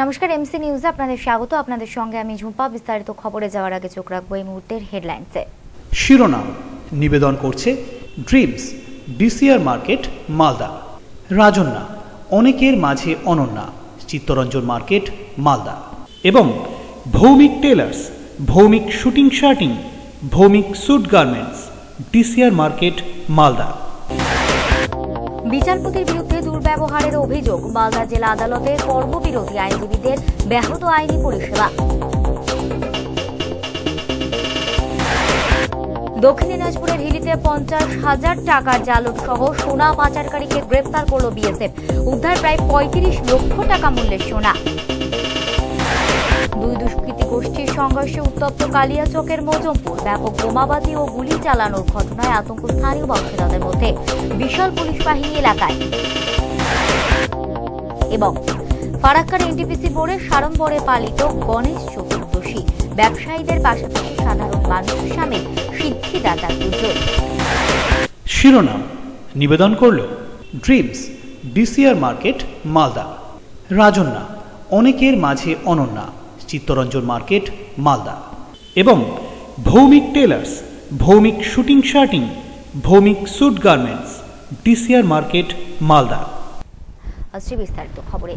নমস্কার, এমসি নিউজে আপনাদের স্বাগত। আপনাদের সঙ্গে আমি ঝুম্পা। বিস্তারিত খবরে যাওয়ার আগে চোখ রাখবো এই মুহূর্তের হেডলাইন্সে। শিরোনাম নিবেদন করছে dreams DCR market Malda. Rajanya অনেকের মাঝে অনন্যা, চিত্তরঞ্জন মার্কেট মালদা। এবং Bhowmik tailors, Bhowmik suiting shirting, Bhowmik suit garments, DCR market Malda. বিচারপতির বিরুদ্ধে দুর্ব্যবহারের অভিযোগ, মালদা জেলা আদালতে কর্মবিরোধী আইনজীবীদের ব্যাহত আইনি পরিষেবা। দক্ষিণ দিনাজপুরের হিলিতে 50,000 টাকার জালনোট সহ সোনা পাচারকারীকে গ্রেপ্তার করল বিএসএফ। উদ্ধার প্রায় 35 লক্ষ টাকা মূল্যের সোনা। দুই দুষ্কৃতী গোষ্ঠীর সংঘর্ষে উত্তপ্ত কালিয়াচকের মজমপুর। ব্যাপক বোমাবাজি ও গুলি চালানোর ঘটনায় আতঙ্ক স্থানীয় বাসিন্দাদের মধ্যে, বিশাল পুলিশ বাহিনী এলাকায়। এবং ফারাক্কার এনটিপিসি মোড়ে সাড়ম্বরে পালিত গণেশ চতুর্দশী, ব্যবসায়ীদের পাশাপাশি সাধারণ মানুষের সামনে সিদ্ধিদাতার পুজো। শিরোনাম নিবেদন করল dreams DCR market Malda. Rajanya অনেকের মাঝে অনন্যা, চিত্তরঞ্জন মার্কেট মালদা। এবং Bhowmik tailors, Bhowmik suiting shirting, Bhowmik suit garments, DCR market Malda. আসছে বিস্তারিত খবরে।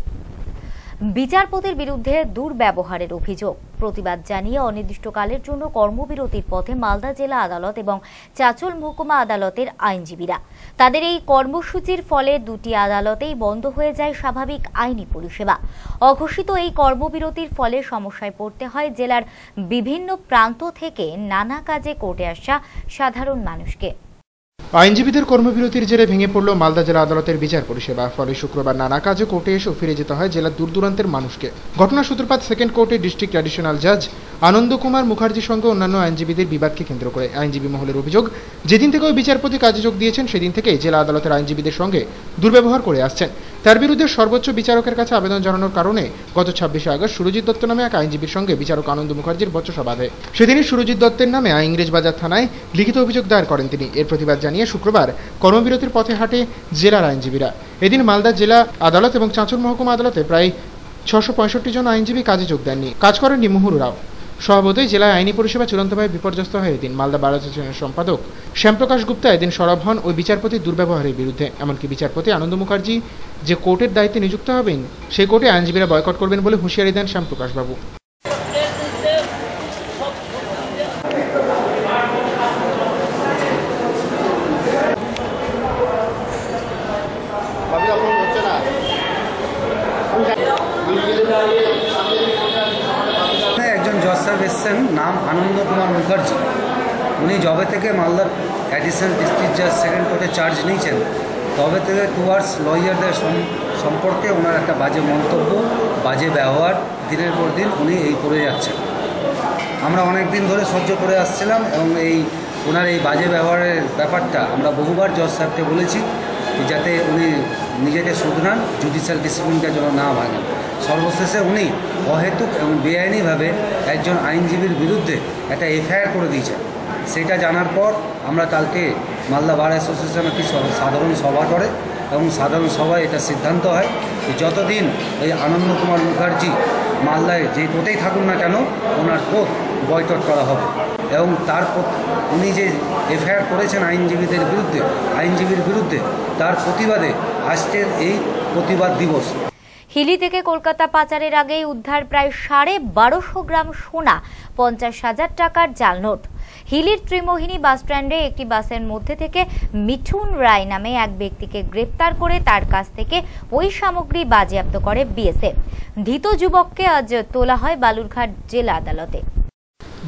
বিচারপতির বিরুদ্ধে দুর্ব্যবহারের অভিযোগ, প্রতিবাদ জানিয়ে অনির্দিষ্টকালের জন্য কর্মবিরতির পথে মালদা জেলা আদালত এবং চাঁচল মহকুমা আদালতের আইনজীবীরা। তাদের এই কর্মসূচির ফলে দুটি আদালতেই বন্ধ হয়ে যায় স্বাভাবিক আইনি পরিষেবা। অঘোষিত এই কর্মবিরতির ফলে সমস্যায় পড়তে হয় জেলার বিভিন্ন প্রান্ত থেকে নানা কাজে কোর্টে আসা সাধারণ মানুষকে। আইনজীবীদের কর্মবিরতির জেরে ভেঙে পড়ল মালদা জেলা আদালতের বিচার পরিষেবা। ফলে শুক্রবার নানা কাজে কোর্টে এসে ফিরে যেতে হয় জেলার দূরদূরান্তের মানুষকে। ঘটনার সূত্রপাত সেকেন্ড কোর্টের ডিস্ট্রিক্ট অ্যাডিশনাল জাজ আনন্দ কুমার মুখার্জির সঙ্গে অন্যান্য আইনজীবীদের বিবাদকে কেন্দ্র করে। আইনজীবী মহলের অভিযোগ, যেদিন থেকে ওই বিচারপতি কাজে যোগ দিয়েছেন সেদিন থেকেই জেলা আদালতের আইনজীবীদের সঙ্গে দুর্ব্যবহার করে আসছেন। তার বিরুদ্ধে সর্বোচ্চ বিচারকের কাছে আবেদন জানানোর কারণে গত 26শে আগস্ট সুরজিৎ দত্ত নামে এক আইনজীবীর সঙ্গে বিচারক আনন্দ মুখার্জির বচসা বাধে। সেদিনই সুরজিৎ দত্তের নামে ইংরেজবাজার থানায় লিখিত অভিযোগ দায়ের করেন তিনি। এর প্রতিবাদ জানিয়ে শুক্রবার কর্মবিরতির পথে হাঁটে জেলার আইনজীবীরা। এদিন মালদা জেলা আদালত এবং চাঁচল মহকুমা আদালতে প্রায় 665 জন আইনজীবী কাজে যোগ দেননি। কাজ করেননি মুহুরু রাও। স্বভাবতই জেলায় আইনি পরিষেবা চূড়ান্তভাবে বিপর্যস্ত হয় এদিন। মালদা বার অ্যাসোসিয়েশনের সম্পাদক শ্যামপ্রকাশ গুপ্তা এদিন সরব হন ওই বিচারপতির দুর্ব্যবহারের বিরুদ্ধে। এমনকি বিচারপতি আনন্দ মুখার্জি যে কোর্টের দায়িত্বে নিযুক্ত হবেন সেই কোর্টে আইনজীবীরা বয়কট করবেন বলে হুঁশিয়ারি দেন শ্যামপ্রকাশ বাবু। একজন জজ সাহেব এসছেন, নাম আনন্দ কুমার মুখার্জি। উনি যবে থেকে মালদার অ্যাডিশনাল ডিস্ট্রিক্ট জাজ সেকেন্ড কোর্টে চার্জ নিয়েছেন তবে থেকে টুয়ার্ডস লয়ারদের সম্পর্কে ওনার একটা বাজে মন্তব্য, বাজে ব্যবহার দিনের পর দিন উনি এই করে যাচ্ছেন। আমরা অনেক দিন ধরে সহ্য করে আসছিলাম এবং ওনার এই বাজে ব্যবহারের ব্যাপারটা আমরা বহুবার জজ সাহেবকে বলেছি যাতে উনি নিজেকে শুধরান, জুডিশিয়াল ডিসিপ্লিনটা যেন না ভাঙেন। সর্বশেষে উনি অহেতুক এবং বেআইনিভাবে একজন আইনজীবীর বিরুদ্ধে একটা এফআইআর করে দিয়েছেন। সেটা জানার পর আমরা কালকে মালদা বার অ্যাসোসিয়েশন একটি সাধারণ সভা করে এবং সাধারণ সভায় এটা সিদ্ধান্ত হয় যে যতদিন এই আনন্দ কুমার মুখার্জি মালদায় যে কোর্টেই থাকুন না কেন ওনার কোর্ট বয়কট করা হবে। এবং উনি যে এফআইআর করেছেন আইনজীবীর বিরুদ্ধে তার প্রতিবাদে আজকের এই প্রতিবাদ দিবস। হিলি থেকে কলকাতা পাচারের আগেই উদ্ধার প্রায় 1250 গ্রাম সোনা, 50,000 টাকার জালনোট। হিলির ত্রিমোহিনী বাসস্ট্যান্ডে একটি বাসের মধ্যে থেকে মিঠুন রায় নামে এক ব্যক্তিকে গ্রেপ্তার করে তার কাছ থেকে ওই সামগ্রী বাজেয়াপ্ত করে বিএসএফ। ধৃত যুবককে আজ তোলা হয় বালুরঘাট জেলা আদালতে।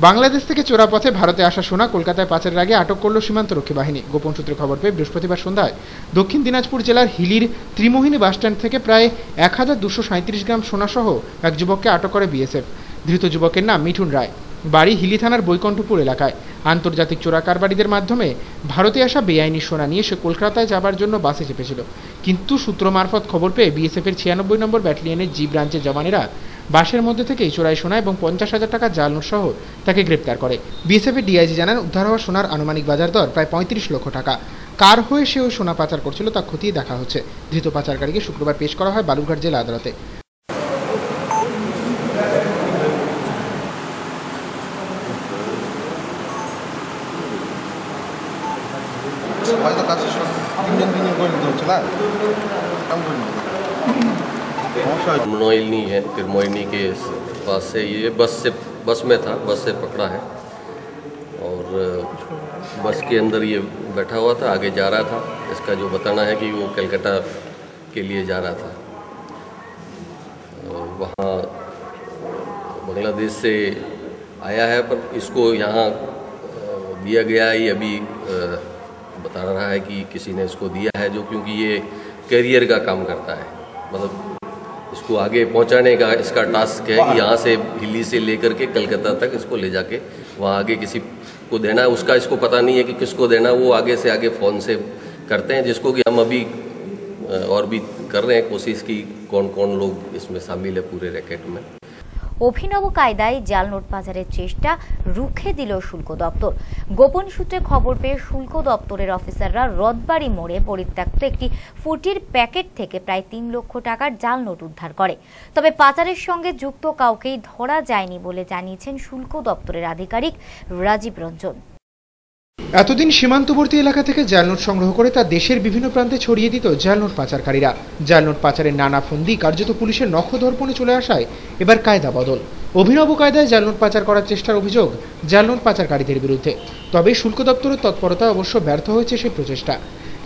বাংলাদেশ থেকে চোরা পথে ভারতে আসা সোনা কলকাতায় পাচারের আগে আটক করল সীমান্তরক্ষী বাহিনী। গোপন সূত্রে খবর পেয়ে বৃহস্পতিবার সন্ধ্যায় দক্ষিণ দিনাজপুর জেলার হিলির ত্রিমোহিনী বাসস্ট্যান্ড থেকে প্রায় 1237 গ্রাম সোনাসহ এক যুবককে আটক করে বিএসএফ। ধৃত যুবকের নাম মিঠুন রায়, বাড়ি হিলি থানার বৈকণ্ঠপুর এলাকায়। আন্তর্জাতিক চোরা কারবারিদের মাধ্যমে ভারতে আসা বেআইনি সোনা নিয়ে সে কলকাতায় যাবার জন্য বাসে চেপেছিল, কিন্তু সূত্র মারফত খবর পেয়ে বিএসএফের 96 নম্বর ব্যাটালিয়নের জি ব্রাঞ্চের জওয়ানেরা বাসের মধ্যে থেকেই চোরাই সোনা এবং 50,000 টাকা জাল নোট সহ তাকে গ্রেপ্তার করে। বিএসএফের ডিআইজি জানান, উদ্ধার হওয়া সোনার আনুমানিক বাজার দর প্রায় 35 লক্ষ টাকা। কার হয়ে সে ওই সোনা পাচার করছিল তা খতিয়ে দেখা হচ্ছে। ধৃত পাচারকারীকে শুক্রবার পেশ করা হয় বালুরঘাট জেলা আদালতে। হয়তো কাজ তিনজন হচ্ছে না मोइनी है, फिर मोइनी के पास से ये बस में था, बस से पकड़ा है और बस के अंदर ये बैठा हुआ था, आगे जा रहा था। इसका जो बताना है कि वो कलकत्ता के लिए जा रहा था। वहाँ बांग्लादेश से आया है, पर इसको यहाँ दिया गया है, ये अभी बता रहा है कि किसी ने इसको दिया है, जो क्योंकि ये कैरियर का काम करता है, मतलब इसको आगे पहुंचाने का इसका टास्क है कि यहाँ से हिली से लेकर के कलकत्ता तक इसको ले जाके वहाँ आगे किसी को देना है। उसका इसको पता नहीं है कि किसको देना, वो आगे से आगे फ़ोन से करते हैं, जिसको कि हम अभी और भी कर रहे हैं कोशिश की कौन कौन लोग इसमें शामिल है पूरे रैकेट में। অভিনব কায়দায় জাল নোট পাচারের চেষ্টা রুখে দিল শুল্ক দপ্তর। গোপন সূত্রে খবর পেয়ে শুল্ক দপ্তরের অফিসাররা রথবাড়ি মোড়ে পরিত্যক্ত একটি ফুটির প্যাকেট থেকে প্রায় 3 লক্ষ টাকার জাল নোট উদ্ধার করে। তবে পাচারের সঙ্গে যুক্ত কাউকেই ধরা যায়নি বলে জানিয়েছেন শুল্ক দপ্তরের আধিকারিক রাজীব রঞ্জন। এতদিন সীমান্তবর্তী এলাকা থেকে জাল নোট সংগ্রহ করে তা দেশের বিভিন্ন প্রান্তে ছড়িয়ে দিত জাল নোট পাচারকারীরা। জাল নোট পাচারের নানা ফন্দি কার্যত পুলিশের নখদর্পণে চলে আসায় এবার কায়দা বদল। অভিনব কায়দায় জাল নোট পাচার করার চেষ্টার অভিযোগ জাল নোট পাচারকারীদের বিরুদ্ধে। তবে শুল্ক দপ্তরের তৎপরতা অবশ্য ব্যর্থ হয়েছে সেই প্রচেষ্টা।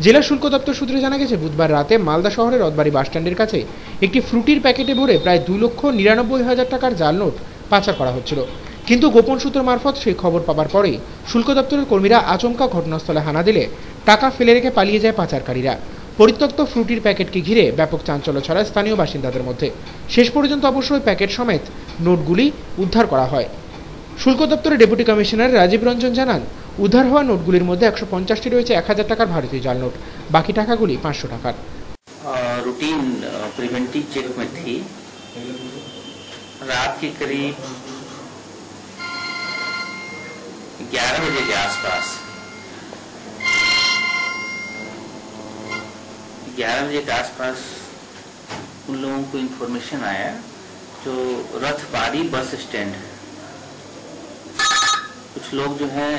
জেলা শুল্ক দপ্তর সূত্রে জানা গেছে, বুধবার রাতে মালদা শহরের রথবাড়ি বাসস্ট্যান্ডের কাছে একটি ফ্রুটির প্যাকেটে ভরে প্রায় 2,99,000 টাকার জাল নোট পাচার করা হচ্ছিল। কিন্তু গোপন সূত্র মারফত সেই খবর পাবার পরেই শুল্ক দপ্তরের কর্মীরা আচমকা ঘটনাস্থলে হানা দিলে টাকা ফেলে রেখে পালিয়ে যায় পাচারকারীরা। পরিত্যক্ত ফ্রুটির প্যাকেটকে ঘিরে ব্যাপক চাঞ্চল্য ছড়ায় স্থানীয় বাসিন্দাদের মধ্যে। শেষ পর্যন্ত অবশ্যই প্যাকেট সমেত নোটগুলি উদ্ধার করা হয়। শুল্ক দপ্তরের ডেপুটি কমিশনার রাজীব রঞ্জন জানান, উদ্ধার হওয়া নোটগুলির মধ্যে 150টি রয়েছে 1000 টাকার ভারতীয় জাল নোট, বাকি টাকাগুলি 500 টাকার। रूटीन प्रिवेंटिव चेक में थी। रात के करीब 11 बजे के आसपास 11 बजे के आसपास उन लोगों को इन्फॉर्मेशन आया, जो रथबाड़ी बस स्टैंड है, कुछ लोग जो है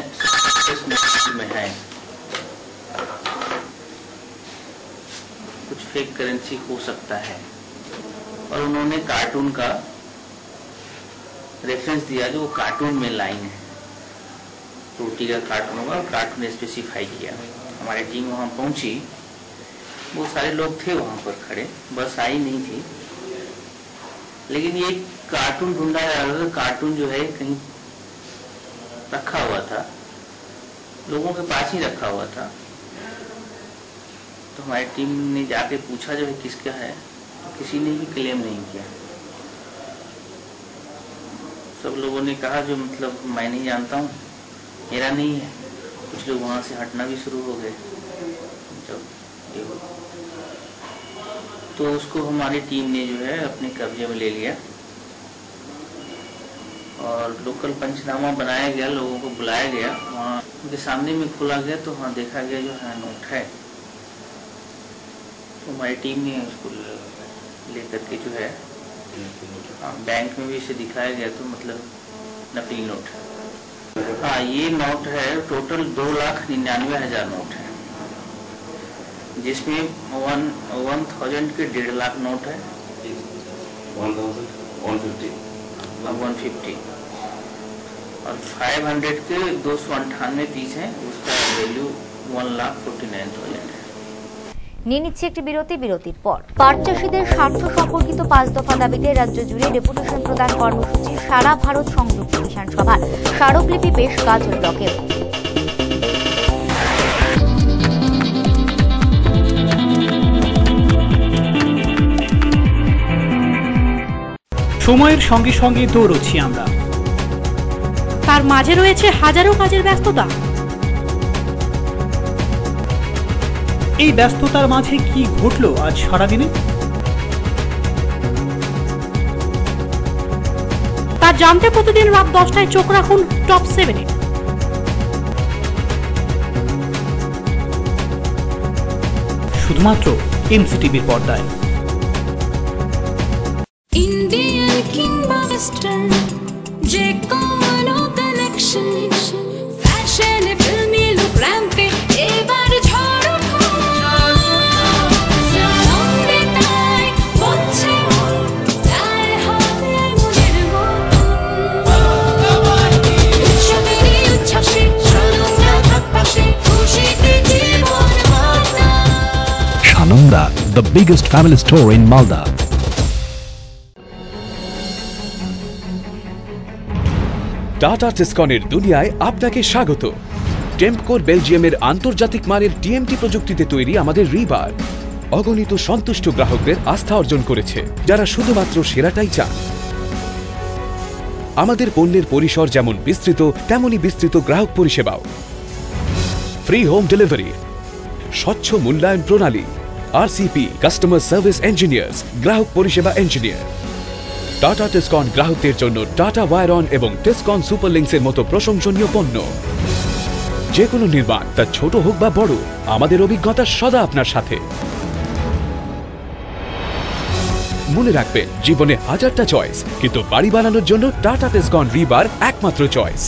में है, कुछ फेक करेंसी हो सकता है, और उन्होंने कार्टून का रेफरेंस दिया, जो कार्टून में लाइन है, रोटी का कार्टून होगा, और कार्टून स्पेसिफाई किया। हमारी टीम वहां पहुंची, बहुत सारे लोग थे वहां पर खड़े, बस आई नहीं थी, लेकिन ये कार्टून ढूंढा जा रहा था। कार्टून जो है कहीं रखा हुआ था, लोगों के पास ही रखा हुआ था। तो हमारी टीम ने जाके पूछा जो है किसका है, तो किसी ने भी क्लेम नहीं किया। सब लोगों ने कहा जो मतलब मैं नहीं जानता हूँ, मेरा नहीं है। कुछ लोग वहां से हटना भी शुरू हो गए। जब तो उसको हमारी टीम ने जो है अपने कब्जे में ले लिया और लोकल पंचनामा बनाया गया, लोगों को बुलाया गया, वहाँ उनके सामने में खोला गया, तो वहाँ देखा गया जो है नोट है। तो हमारी टीम ने उसको लेकर के जो है बैंक में भी इसे दिखाया गया, तो मतलब नकली नोट है। हाँ, ये नोट है टोटल 2,99,000 नोट है, जिसमें 1,000 के 1.5 लाख नोट है, 150 और 500 के 298 पीस है, उसका वैल्यू 1,49,000 है। নিয়ে নিচ্ছে একটি বিরতির পর। পাট চাষীদের স্বার্থ সম্পর্কিত 5 দফা দাবিতে রাজ্য জুড়ে ডেপুটেশন প্রদান কর্মসূচি সারা ভারত সংযুক্ত কিষাণ সভার স্মারকলিপি পেশ গাজল ব্লকে। সময়ের সঙ্গে সঙ্গে দৌড়চ্ছি আমরা, তার মাঝে রয়েছে হাজারো কাজের ব্যস্ততা। এই ব্যস্ততার মাঝে কি ঘটলো আজ সারাদিনে, তা জানতে প্রতিদিন রাত 10টায় চোখ রাখুন টপ 7-এ। শুধুমাত্র এমসিটিভির পর্দায়। इंडियन किंबा वेस्टर्न जे कोनो कलेक्शन फैशन फिल्मी लुक रैम्पे এবার ঝড় সঙ্গে তাই বলছে তাই হবে মনের উৎসবেরই উচ্ছ্বাসে সানন্দা থাক পাশে খুশিতে জীবন মাতা। Sananda, the biggest family store in Malda. Tata টিসকনের দুনিয়ায় আপনাকে স্বাগত। টেম্পকোর বেলজিয়ামের আন্তর্জাতিক মানের টিএমটি প্রযুক্তিতে তৈরি আমাদের রিবার অগণিত সন্তুষ্ট গ্রাহকদের আস্থা অর্জন করেছে, যারা শুধুমাত্র সেরাটাই চান। আমাদের পণ্যের পরিসর যেমন বিস্তৃত, তেমনই বিস্তৃত গ্রাহক পরিষেবাও। ফ্রি হোম ডেলিভারি, স্বচ্ছ মূল্যায়ন প্রণালী, আরসিপি কাস্টমার সার্ভিস ইঞ্জিনিয়ার্স, গ্রাহক পরিষেবা ইঞ্জিনিয়ার। টাটা টিসকন গ্রাহকদের জন্য টাটা ওয়ারন এবং টিসকন সুপার লিঙ্কসের মতো প্রশংসনীয় পণ্য। যে কোনো নির্মাণ, তা ছোট হোক বা বড়, আমাদের অভিজ্ঞতা সদা আপনার সাথে। মনে রাখবেন, জীবনে হাজারটা চয়েস, কিন্তু বাড়ি বানানোর জন্য টাটা টিসকন রিবার একমাত্র চয়েস।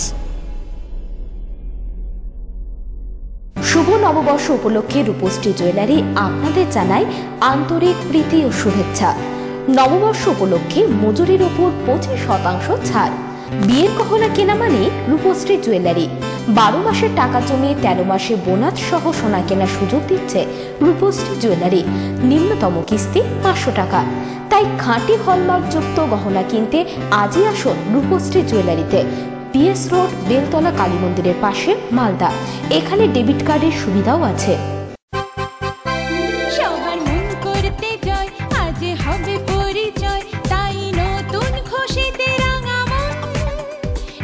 শুভ নববর্ষ উপলক্ষে রূপশ্রী জুয়েলারি আপনাদের জানায় আন্তরিক প্রীতি ও শুভেচ্ছা। নববর্ষ উপলক্ষে মজুরির উপর 25% ছাড়। বিয়ের গহনা কেনা মানে রূপশ্রী জুয়েলারি। 12 মাসের টাকা জমিয়ে 13 মাসে বোনাস সহ সোনা কেনার সুযোগ দিচ্ছে রূপশ্রী জুয়েলারি। নিম্নতম কিস্তি 500 টাকা। তাই খাঁটি হলমার্কযুক্ত গহনা কিনতে আজই আসুন রূপশ্রী জুয়েলারিতে। পিএস রোড, বেলতলা কালী মন্দিরের পাশে, মালদা। এখানে ডেবিট কার্ডের সুবিধাও আছে। সবার মন করতে জয়, আজ হবে পরিচয়, তাই নতুন খুশিতে রাঙা মন।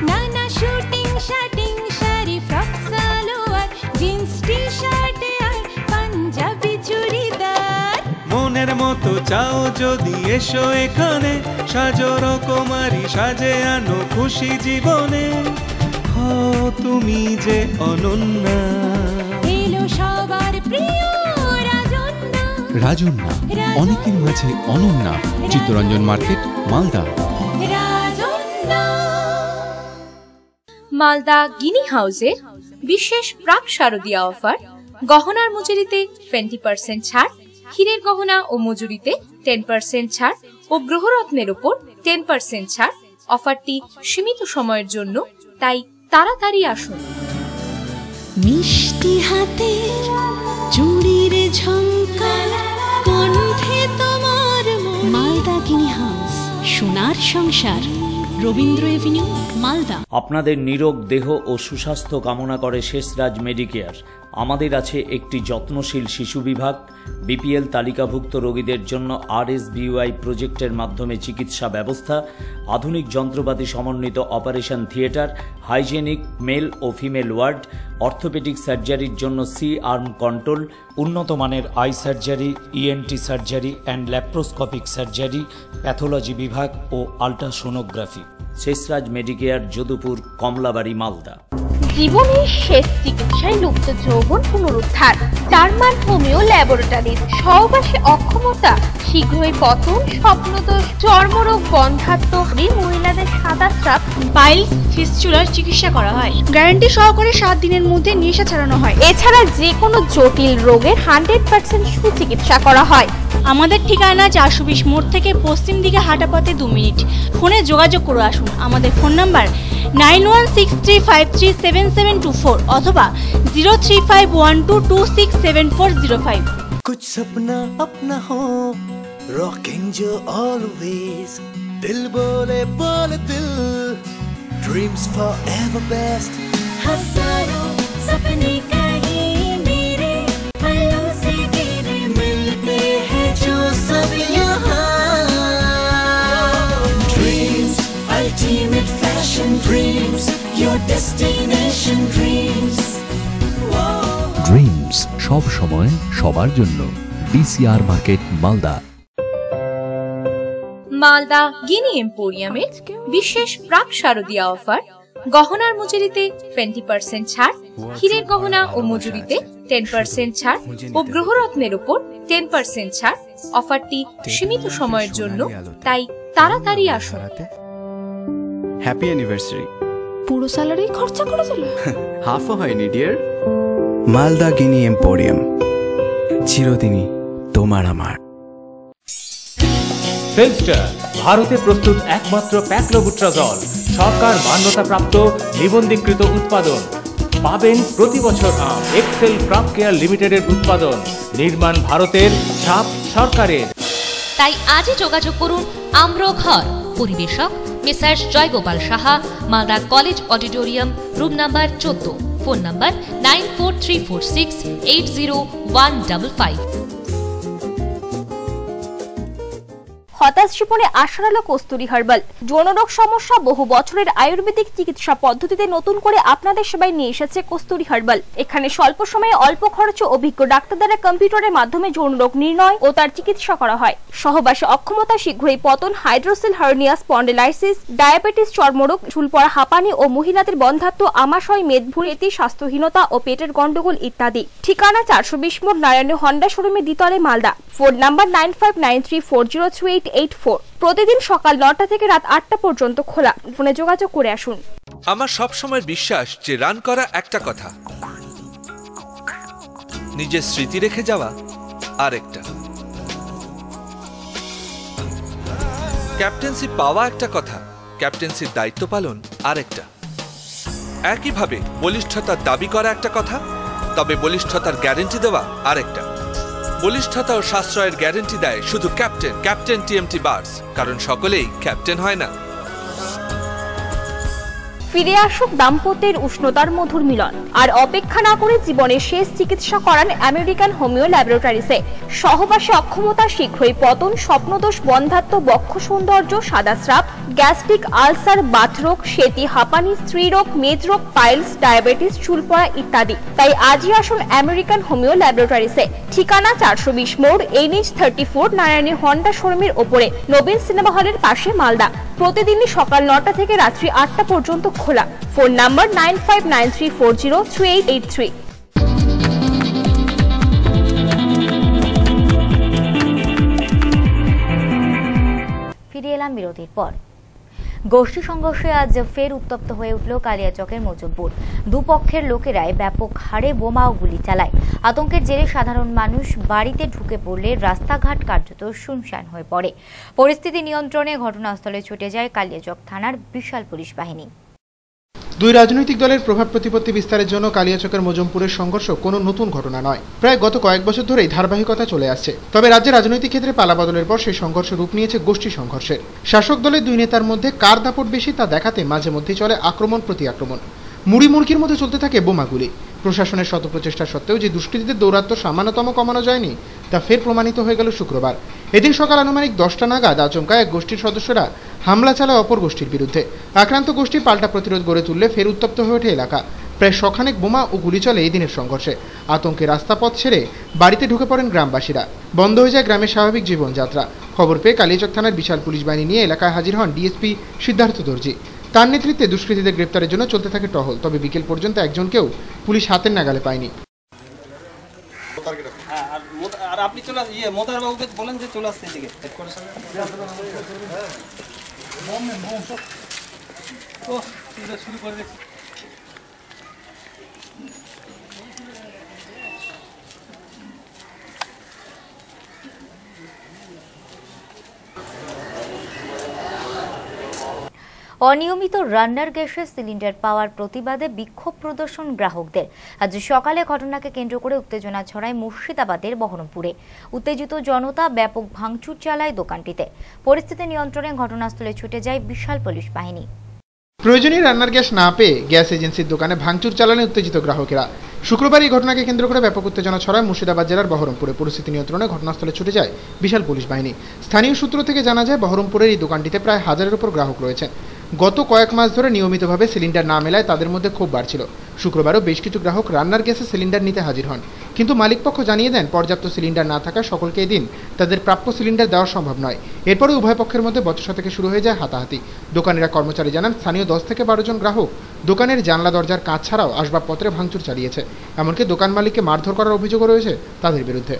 নানা suiting shirting sari, frock salwar, jeans T shirt আর পাঞ্জাবি চুড়িদার। মনের মতো চাও যদি এসো এখানে, সাজো রকমারি সাজে আনো খুশি জীবনে। হও তুমি যে অনন্যা। এলো সবার প্রিয় রাজন্যা। রাজন্যা, অনেকের মাঝে অনন্যা। চিত্তরঞ্জন মার্কেট, মালদা। মালদা গিনি হাউসের বিশেষ প্রাক শারদীয়া অফার। গহনার মজুরিতে 20% ছাড়, হীরের গহনা ও মজুরিতে 10% ছাড় ও গ্রহরত্নের উপর 10% ছাড়। অফারটি সীমিত সময়ের জন্য, তাই তাড়াতাড়ি আসুন। মিষ্টি হাতের চুড়ির ঝংকার, কণ্ঠে তোমার মালদা গিনি হাউস, সোনার সংসার, রবীন্দ্র এভিনিউ, মালদা। আপনাদের নিরোগ দেহ ও সুস্বাস্থ্য কামনা করে শেষরাজ মেডিকেয়ার। আমাদের আছে একটি যত্নশীল শিশু বিভাগ। বিপিএল তালিকাভুক্ত রোগীদের জন্য RSBY প্রজেক্টের মাধ্যমে চিকিৎসা ব্যবস্থা, আধুনিক যন্ত্রপাতি সমন্বিত অপারেশন থিয়েটার, হাইজেনিক মেল ও ফিমেল ওয়ার্ড, অর্থোপেডিক সার্জারির জন্য C-আর্ম কন্ট্রোল, উন্নত মানের I surgery, ENT surgery and laparoscopic surgery, pathology বিভাগ ও আল্ট্রাসোনোগ্রাফি। শেষরাজ মেডিকেয়ার, যদুপুর, কমলাবাড়ি, মালদা। জীবনের শেষ চিকিৎসায় লুপ্ত যৌবন পুনরুদ্ধার। German homeo laboratories. সহবাসে অক্ষমতা, শীঘ্রই পতন, স্বপ্নদোষ, চর্মরোগ, বন্ধ্যাত্ব, মহিলাদের সাদা স্রাব, পাইলস, ফিস্চুলার চিকিৎসা করা হয়। গ্যারান্টি সহকারে 7 দিনের মধ্যে নেশা ছাড়ানো হয়। এছাড়া যে কোনো জটিল রোগের 100% সুচিকিৎসা করা হয়। আমাদের ঠিকানা 420 মোড় থেকে পশ্চিম দিকে হাঁটা পথে 2 মিনিট। ফোনে যোগাযোগ করে আসুন। আমাদের ফোন নাম্বার 9163537724 অথবা 03512267405। कुछ सपना अपना हो रॉकिंग जो ऑलवेज दिल बोले बोले दिल ड्रीम्स फॉरएवर बेस्ट हजारों सपने कहीं मेरे पलों से गिरे मिलते हैं जो सब यहाँ dreams ultimate fashion dreams your destination dreams dreams সব সময় সবার জন্য ডিসিআর মার্কেট মালদা মালদা গিনি এম্পোরিয়ামে বিশেষ প্রাক শারদীয়া অফার গহনার মজুরিতে 20% ছাড়, হীরের গহনা ও মজুরিতে 10% ছাড় ও গ্রহরত্নের উপর 10% ছাড়। অফারটি সীমিত সময়ের জন্য, তাই তাড়াতাড়ি আসুন। Happy anniversary. পুরো স্যালারি খরচা করে দিল? হাফও হয়নি ডিয়ার। মালদা গিনি এম্পোরিয়াম, চিরদিনই তোমার আমার। ফেলস্টার ভারতে প্রস্তুত একমাত্র প্যাক্লোবুট্রাজল, সরকার মান্যতাপ্রাপ্ত নিবন্ধীকৃত উৎপাদন। পাবেন প্রতি বছর এক্সেল ক্রপ কেয়ার লিমিটেডের উৎপাদন। নির্মাণ ভারতের, ছাপ সরকারের। তাই আজই যোগাযোগ করুন আম্রঘর। পরিবেশক Mrs Joygopal Saha, Malda college auditorium, room number 14। Phone number 9434680155। হতাশ জীবনে আশার আলো কস্তুরী হার্বাল। যৌনরোগ সমস্যা বহু বছরের আয়ুর্বেদিক চিকিৎসা পদ্ধতিতে নতুন করে আপনাদের সেবায় নিয়ে এসেছে কস্তুরী হার্বাল। এখানে স্বল্প সময়ে অল্প খরচে অভিজ্ঞ ডাক্তার দ্বারা কম্পিউটারের মাধ্যমে যৌনরোগ নির্ণয় ও তার চিকিৎসা করা হয়। সহবাসে অক্ষমতা, শীঘ্রই পতন, হাইড্রোসিল হার্নিয়া, স্পন্ডিলাইসিস, ডায়াবেটিস, চর্মরোগ, চুল পড়া, হাঁপানি ও মহিলাদের বন্ধ্যাত্ব, আমাশয়, মেদভুঁড়ি, স্বাস্থ্যহীনতা ও পেটের গন্ডগোল ইত্যাদি। ঠিকানা 420 মোড়, নারায়ণী হন্ডা শোরুমে, দ্বিতলে, মালদা। Phone number 9593402884। প্রতিদিন সকাল 9টা থেকে রাত 8টা পর্যন্ত খোলা। ফোনে যোগাযোগ করে আসুন। আমার সবসময় বিশ্বাস যে রান করা একটা কথা, নিজের স্মৃতি রেখে যাওয়া আরেকটা। ক্যাপ্টেন্সি পাওয়া একটা কথা, ক্যাপ্টেন্সির দায়িত্ব পালন আরেকটা। একইভাবে বলিষ্ঠতার দাবি করা একটা কথা, তবে বলিষ্ঠতার গ্যারেন্টি দেওয়া আরেকটা। বলিষ্ঠতা ও সাশ্রয়ের গ্যারেন্টি দেয় শুধু ক্যাপ্টেন টিএমটি বার্স, কারণ সকলেই ক্যাপ্টেন হয় না। ফিরে আসুক দাম্পত্যের উষ্ণতার মধুর মিলন। আর অপেক্ষা না করে জীবনের শেষ চিকিৎসা করান আমেরিকান হোমিও ল্যাবরেটরিজে। সহবাসে অক্ষমতা, শীঘ্রই পতন, স্বপ্নদোষ, বন্ধ্যাত্ব, বক্ষ সৌন্দর্য, সাদা স্রাব, গ্যাস্ট্রিক আলসার, বাতরোগ, সেতি, হাঁপানি, স্ত্রীরোগ, মেদরোগ, পাইলস, ডায়াবেটিস, চুল পড়া ইত্যাদি। তাই আজই আসুন আমেরিকান হোমিও ল্যাবরেটরিজে। ঠিকানা 420 মোড়, NH34, নারায়ণী হন্ডা শোরুমের ওপরে, নবীন সিনেমা হলের পাশে, মালদা। প্রতিদিনই সকাল 9টা থেকে রাত্রি 8টা পর্যন্ত খোলা। Phone number 9593403883। ফিরে এলাম বিরতির পর। গোষ্ঠী সংঘর্ষে আজ ফের উত্তপ্ত হয়ে উঠল কালিয়াচকের মজমপুর। দুপক্ষের লোকেরাই ব্যাপক হারে বোমা ও গুলি চালায়। আতঙ্কের জেরে সাধারণ মানুষ বাড়িতে ঢুকে পড়লে রাস্তাঘাট কার্যত শুনশান হয়ে পড়ে। পরিস্থিতি নিয়ন্ত্রণে ঘটনাস্থলে ছুটে যায় কালিয়াচক থানার বিশাল পুলিশ বাহিনী। দুই রাজনৈতিক দলের প্রভাব প্রতিপত্তি বিস্তারের জন্য কালিয়াচকের মজমপুরের সংঘর্ষ কোনো নতুন ঘটনা নয়। প্রায় গত কয়েক বছর ধরেই ধারাবাহিকতা চলে আসছে। তবে রাজ্যের রাজনৈতিক ক্ষেত্রে পালাবদলের পর সেই সংঘর্ষ রূপ নিয়েছে গোষ্ঠী সংঘর্ষের। শাসক দলের দুই নেতার মধ্যে কার দাপট বেশি তা দেখাতে মাঝে মধ্যেই চলে আক্রমণ প্রতি আক্রমণ। মুড়ি মুড়কির মধ্যে চলতে থাকে বোমাগুলি। প্রশাসনের শত প্রচেষ্টা সত্ত্বেও যে দুষ্কৃতীদের দৌরাত্ম্য সামান্যতম কমানো যায়নি তা ফের প্রমাণিত হয়ে গেল শুক্রবার। এদিন সকাল আনুমানিক 10টা নাগাদ আচমকা এক গোষ্ঠীর সদস্যরা হামলা চালায় অপর গোষ্ঠীর বিরুদ্ধে। আক্রান্ত গোষ্ঠী পাল্টা প্রতিরোধ গড়ে তুললে ফের উত্তপ্ত হয়ে ওঠে এলাকা। প্রায় শখানেক বোমা ও গুলি চলে এই দিনের সংঘর্ষে। আতঙ্কে রাস্তাপথ ছেড়ে বাড়িতে ঢুকে পড়েন গ্রামবাসীরা। বন্ধ হয়ে যায় গ্রামের স্বাভাবিক জীবনযাত্রা। খবর পেয়ে কালিয়াচক থানার বিশাল পুলিশ বাহিনী নিয়ে এলাকায় হাজির হন ডিএসপি সিদ্ধার্থ দর্জি। তার নেতৃত্বে দুষ্কৃতীদের গ্রেপ্তারের জন্য চলতে থাকে টহল। তবে বিকেল পর্যন্ত একজনকেও পুলিশ হাতের নাগালে পায়নি। আর আপনি চলে মোতার বাবুকে বলেন যে চলে আসতে এদিকে। শুরু করে দেখছি। অনিয়মিত রান্নার গ্যাসের সিলিন্ডার পাওয়ার প্রতিবাদে বিক্ষোভ প্রদর্শন গ্রাহকদের। আজ সকালে ঘটনাকে কেন্দ্র করে উত্তেজনা ছড়ায় মুর্শিদাবাদের বহরমপুরে। উত্তেজিত জনতা ব্যাপক ভাঙচুর চালায় দোকানটিতে। পরিস্থিতি নিয়ন্ত্রণে ঘটনাস্থলে ছুটে যায় বিশাল পুলিশ বাহিনী। প্রয়োজনীয় রান্নার গ্যাস না পেয়ে গ্যাস এজেন্সির দোকানে ভাঙচুর চালানে উত্তেজিত গ্রাহকেরা। শুক্রবার এই ঘটনাকে কেন্দ্র করে ব্যাপক উত্তেজনা ছড়ায় মুর্শিদাবাদ জেলার বহরমপুরে। পরিস্থিতি নিয়ন্ত্রণে ঘটনাস্থলে ছুটে যায় বিশাল পুলিশ বাহিনী। স্থানীয় সূত্র থেকে জানা যায়, বহরমপুরের এই দোকানটিতে প্রায় 1000-এর উপর গ্রাহক রয়েছেন। গত কয়েক মাস ধরে নিয়মিতভাবে সিলিন্ডার না মেলায় তাদের মধ্যে ক্ষোভ বাড়ছিল। শুক্রবারও বেশ কিছু গ্রাহক রান্নার গ্যাসে সিলিন্ডার নিতে হাজির হন, কিন্তু মালিকপক্ষ জানিয়ে দেন পর্যাপ্ত সিলিন্ডার না থাকায় সকলকে এদিন তাদের প্রাপ্য সিলিন্ডার দেওয়া সম্ভব নয়। এরপরে উভয় পক্ষের মধ্যে বচসা থেকে শুরু হয়ে যায় হাতাহাতি। দোকানেরা কর্মচারী জানান, স্থানীয় 10 থেকে 12 জন গ্রাহক দোকানের জানলা দরজার কাঁচ ছাড়াও আসবাবপত্রে ভাঙচুর চালিয়েছে। এমনকি দোকান মালিককে মারধর করার অভিযোগও রয়েছে তাদের বিরুদ্ধে।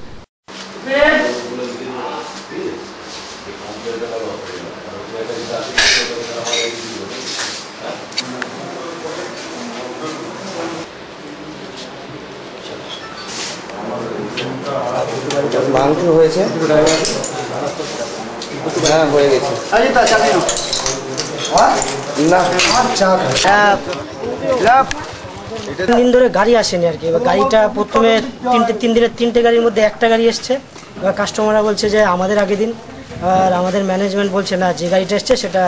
ভাঙচুর হয়েছে, হ্যাঁ হয়ে গেছে। দিন ধরে গাড়ি আসেনি আর কি। এবার গাড়িটা প্রথমে 3 দিনের 3টে গাড়ির মধ্যে একটা গাড়ি এসছে। এবার কাস্টমাররা বলছে যে আমাদের আগে দিন, আর আমাদের ম্যানেজমেন্ট বলছে না, যে গাড়িটা এসছে সেটা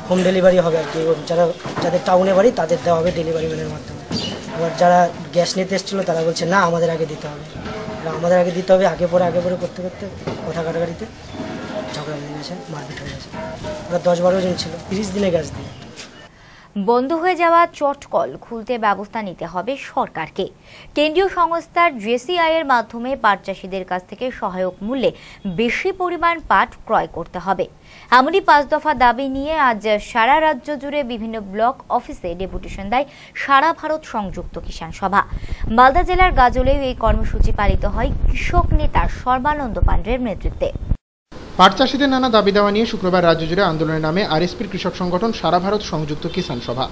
হোম ডেলিভারি হবে আর কি। যাদের টাউনে বাড়ি তাদের দেওয়া হবে ডেলিভারি ম্যানের মাধ্যমে। এবার যারা গ্যাস নিতে এসেছিলো তারা বলছে না, আমাদের আগে দিতে হবে, আমাদের আগে দিতে হবে। আগে পরে করতে করতে কথা কাটাকাটিতে ঝগড়া হয়ে গেছে, মারপিট হয়ে গেছে। ওরা 10-12 জন ছিল, 30 দিনে গ্যাস দিয়ে। বন্ধ হয়ে যাওয়া চটকল খুলতে ব্যবস্থা নিতে হবে সরকারকে। কেন্দ্রীয় সংস্থার জেসিআই এর মাধ্যমে পাট চাষিদের কাছ থেকে সহায়ক মূল্যে বেশি পরিমাণ পাট ক্রয় করতে হবে। এমনই 5 দফা দাবি নিয়ে আজ সারা রাজ্য জুড়ে বিভিন্ন ব্লক অফিসে ডেপুটেশন দেয় সারা ভারত সংযুক্ত কিষাণ সভা। মালদা জেলার গাজলেও এই কর্মসূচি পালিত হয় কৃষক নেতা সর্বানন্দ পাণ্ডের নেতৃত্বে। পাট চাষিদের নানা দাবি দেওয়া নিয়ে শুক্রবার রাজ্য জুড়ে আন্দোলনের নামে আরএসপির কৃষক সংগঠন সারা ভারত সংযুক্ত কিষাণ সভা।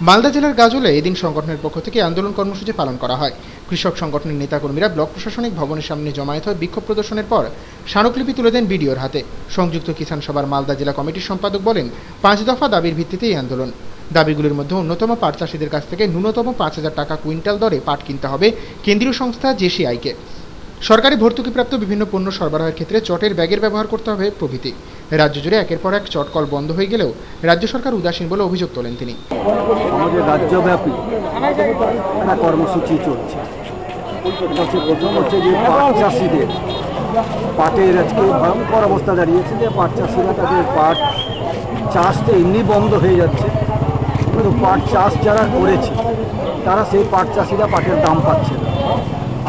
মালদা জেলার গাজলে এদিন সংগঠনের পক্ষ থেকে আন্দোলন কর্মসূচি পালন করা হয়। কৃষক সংগঠনের নেতাকর্মীরা ব্লক প্রশাসনিক ভবনের সামনে জমায়েত হয়ে বিক্ষোভ প্রদর্শনের পর স্মারকলিপি তুলে দেন বিডিওর হাতে। সংযুক্ত কিষাণ সভার মালদা জেলা কমিটির সম্পাদক বলেন, 5 দফা দাবির ভিত্তিতে এই আন্দোলন। দাবিগুলির মধ্যে অন্যতম পাট চাষিদের কাছ থেকে ন্যূনতম 5000 টাকা কুইন্টাল দরে পাট কিনতে হবে কেন্দ্রীয় সংস্থা জেসিআইকে। সরকারি ভর্তুকিপ্রাপ্ত বিভিন্ন পণ্য সরবরাহের ক্ষেত্রে চটের ব্যাগের ব্যবহার করতে হবে প্রভৃতি। রাজ্য জুড়ে একের পর এক চটকল বন্ধ হয়ে গেলেও রাজ্য সরকার উদাসীন বলে অভিযোগ তোলেন তিনি। আমাদের রাজ্যব্যাপী একটা কর্মসূচি চলছে। প্রথম হচ্ছে যে পাট চাষিদের পাটের আজকে ভয়ঙ্কর অবস্থা দাঁড়িয়েছে, যে পাট চাষিরা তাদের পাট চাষ তো এমনি বন্ধ হয়ে যাচ্ছে, কিন্তু পাট চাষ যারা করেছে তারা সেই পাট চাষিরা পাটের দাম পাচ্ছে না।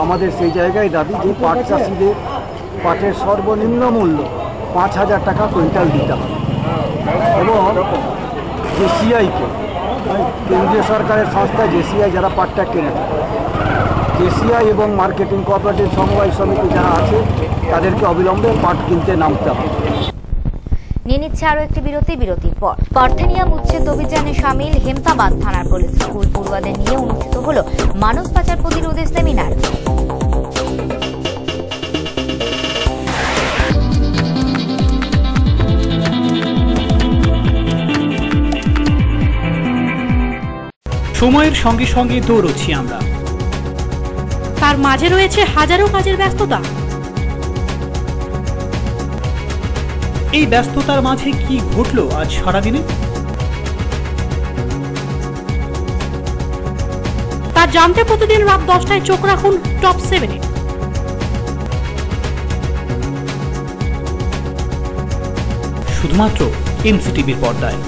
আমাদের সেই জায়গায় দাবি যে পাট চাষিদের পাটের সর্বনিম্ন মূল্য 5000 টাকা কুইন্টাল দিতে হবে এবং জেসিআইকে, কেন্দ্রীয় সরকারের সংস্থা জেসিআই যারা পাটটা কেনে, জেসিআই এবং মার্কেটিং কোঅপারেটিভ সমবায় সমিতি যারা আছে তাদেরকে অবিলম্বে পাট কিনতে নামতে হবে। নিয়ে নিচ্ছে আরো একটি বিরতির পর পার্থেনিয়াম উচ্ছেদ অভিযানে সামিল হেমতাবাদ থানার পুলিশ স্কুল পড়ুয়াদের নিয়ে অনুষ্ঠিত হলো মানব পাচার প্রতিরোধে সেমিনার। সময়ের সঙ্গে সঙ্গে দৌড়চ্ছি আমরা, তার মাঝে রয়েছে হাজারো কাজের ব্যস্ততা। এই ব্যস্ততার মাঝে কি ঘটলো আজ সারাদিনে, তা জানতে প্রতিদিন রাত 10টায় চোখ রাখুন টপ 7-এ। শুধুমাত্র এমসিটিভির পর্দায়।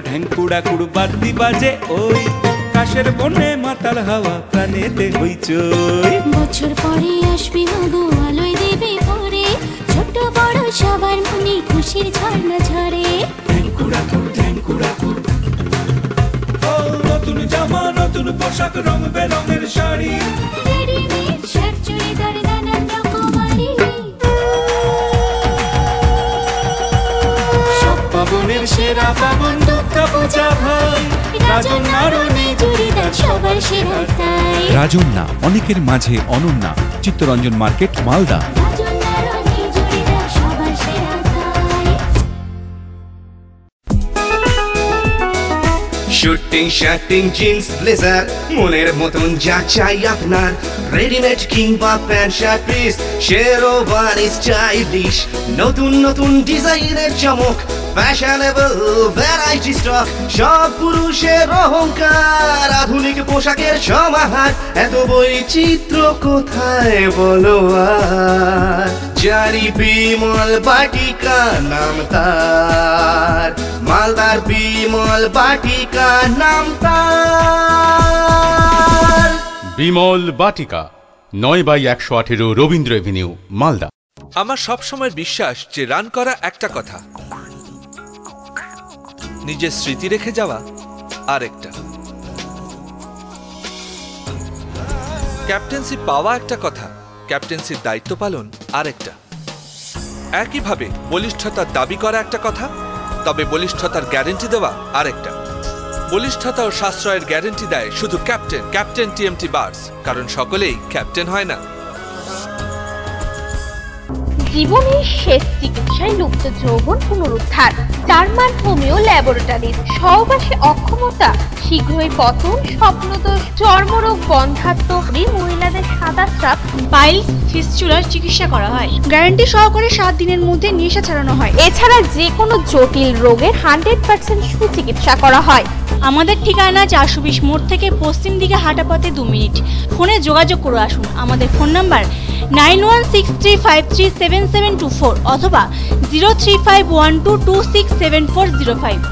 ঢ্যাঙ্কুড়া কুড়ু বাদ্যি বাজে ওই কাশের বনে মাতাল হাওয়া প্রাণেতে হইচই। বছর পরে আসবি মাগো আলোয় দেবে ভরে, ছোট বড় সবার মনে খুশির ঝর্ণা ঝরে। নতুন জামা নতুন পোশাক রং বেরঙের শাড়ি, রেডিমেড শার্ট চুড়িদার নানান রকমারি, সব পাবনের সেরা পাবন দুর্গা পূজা ভাই। রাজন্যা অনেকের মাঝে অনন্যা, Chittaranjan market, Malda. Suiting shirting jeans blazer মনের মতন যা চাই আপনার রেডিমেড কিংবা pant shirt piece sherwani stylish নতুন নতুন ডিজাইনের চমক ফ্যাশনেবল ভ্যারাইটি স্টক সব পুরুষের অহংকার আধুনিক পোশাকের সমাহার এত বৈচিত্র্য কোথায় বলো আর জারি বিমল বাটিকা নাম তার মালদার বিমল বাটিকা নাম তার বিমল বাটিকা 9/118 রবীন্দ্র এভিনিউ মালদা। আমার সবসময় বিশ্বাস যে রান করা একটা কথা, নিজের স্মৃতি রেখে যাওয়া আরেকটা। ক্যাপ্টেন্সি পাওয়া একটা কথা, ক্যাপ্টেন্সির দায়িত্ব পালন আরেকটা। একইভাবে বলিষ্ঠতার দাবি করা একটা কথা, তবে বলিষ্ঠতার গ্যারেন্টি দেওয়া আরেকটা। বলিষ্ঠতা ও সাশ্রয়ের গ্যারেন্টি দেয় শুধু ক্যাপ্টেন টিএমটি বার্স, কারণ সকলেই ক্যাপ্টেন হয় না। জীবনের শেষ চিকিৎসায় লুপ্ত যৌবন পুনরুদ্ধার, জার্মান হোমিও ল্যাবরেটরিজ, সহবাসে অক্ষমতা, শীঘ্রই পতন, স্বপ্নদোষ, চর্মরোগ, বন্ধ্যাত্ব, মহিলাদের সাদা স্রাব, পাইলস, ফিস্চুলার চিকিৎসা করা হয়। গ্যারান্টি সহকারে 7 দিনের মধ্যে নেশা ছাড়ানো হয়। এছাড়া যে কোনো জটিল রোগের 100% সুচিকিৎসা করা হয়। আমাদের ঠিকানা 420 মোড় থেকে পশ্চিম দিকে হাঁটা পথে 2 মিনিট। ফোনে যোগাযোগ করে আসুন। আমাদের ফোন নাম্বার 9163537724 অথবা 03512267405।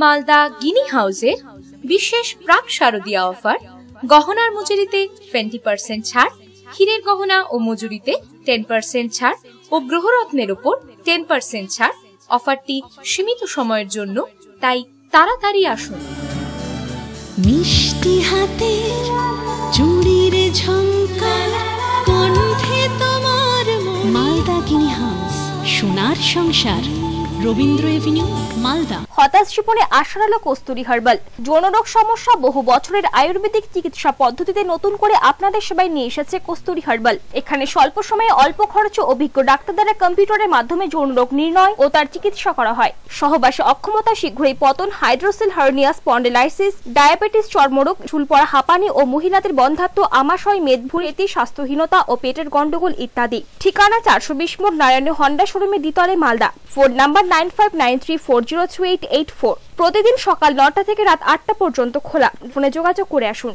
মালদা গিনি হাউসের বিশেষ প্রাক শারদীয়া অফার, গহনার মজুরিতে 20% ছাড়, হীরের গহনা ও মজুরিতে 10% ছাড় ও গ্রহরত্নের উপর 10% ছাড়। অফারটি সীমিত সময়ের জন্য, তাই তাড়াতাড়ি আসুন। মিষ্টি হাতের চুড়ির ঝংকার, কণ্ঠে তোমার মালদা গিনি হাউস, সোনার সংসার, রবীন্দ্র এভিনিউ মালদা। হতাশ জীবনে আশার আলো কস্তুরী হার্বাল। যৌনরোগ সমস্যা বহু বছরের আয়ুর্বেদিক চিকিৎসা পদ্ধতিতে নতুন করে আপনাদের সেবায় নিয়ে এসেছে কস্তুরী হার্বাল। এখানে স্বল্প সময়ে অল্প খরচে অভিজ্ঞ ডাক্তার দ্বারা কম্পিউটারের মাধ্যমে যৌনরোগ নির্ণয় ও তার চিকিৎসা করা হয়। সহবাসে অক্ষমতা, শীঘ্রই পতন, হাইড্রোসেল হার্নিয়া, স্পন্ডিলাইসিস, ডায়াবেটিস, চর্মরোগ, চুল পড়া, হাঁপানি ও মহিলাদের বন্ধ্যাত্ব, আমাশয়, মেদভুঁড়ি, স্বাস্থ্যহীনতা ও পেটের গন্ডগোল ইত্যাদি। ঠিকানা 420 মোড়, নারায়ণী হন্ডা শোরুমের দ্বিতলে, মালদা। Phone number 9593402884। প্রতিদিন সকাল 9টা থেকে রাত 8টা পর্যন্ত খোলা। ফোনে যোগাযোগ করে আসুন।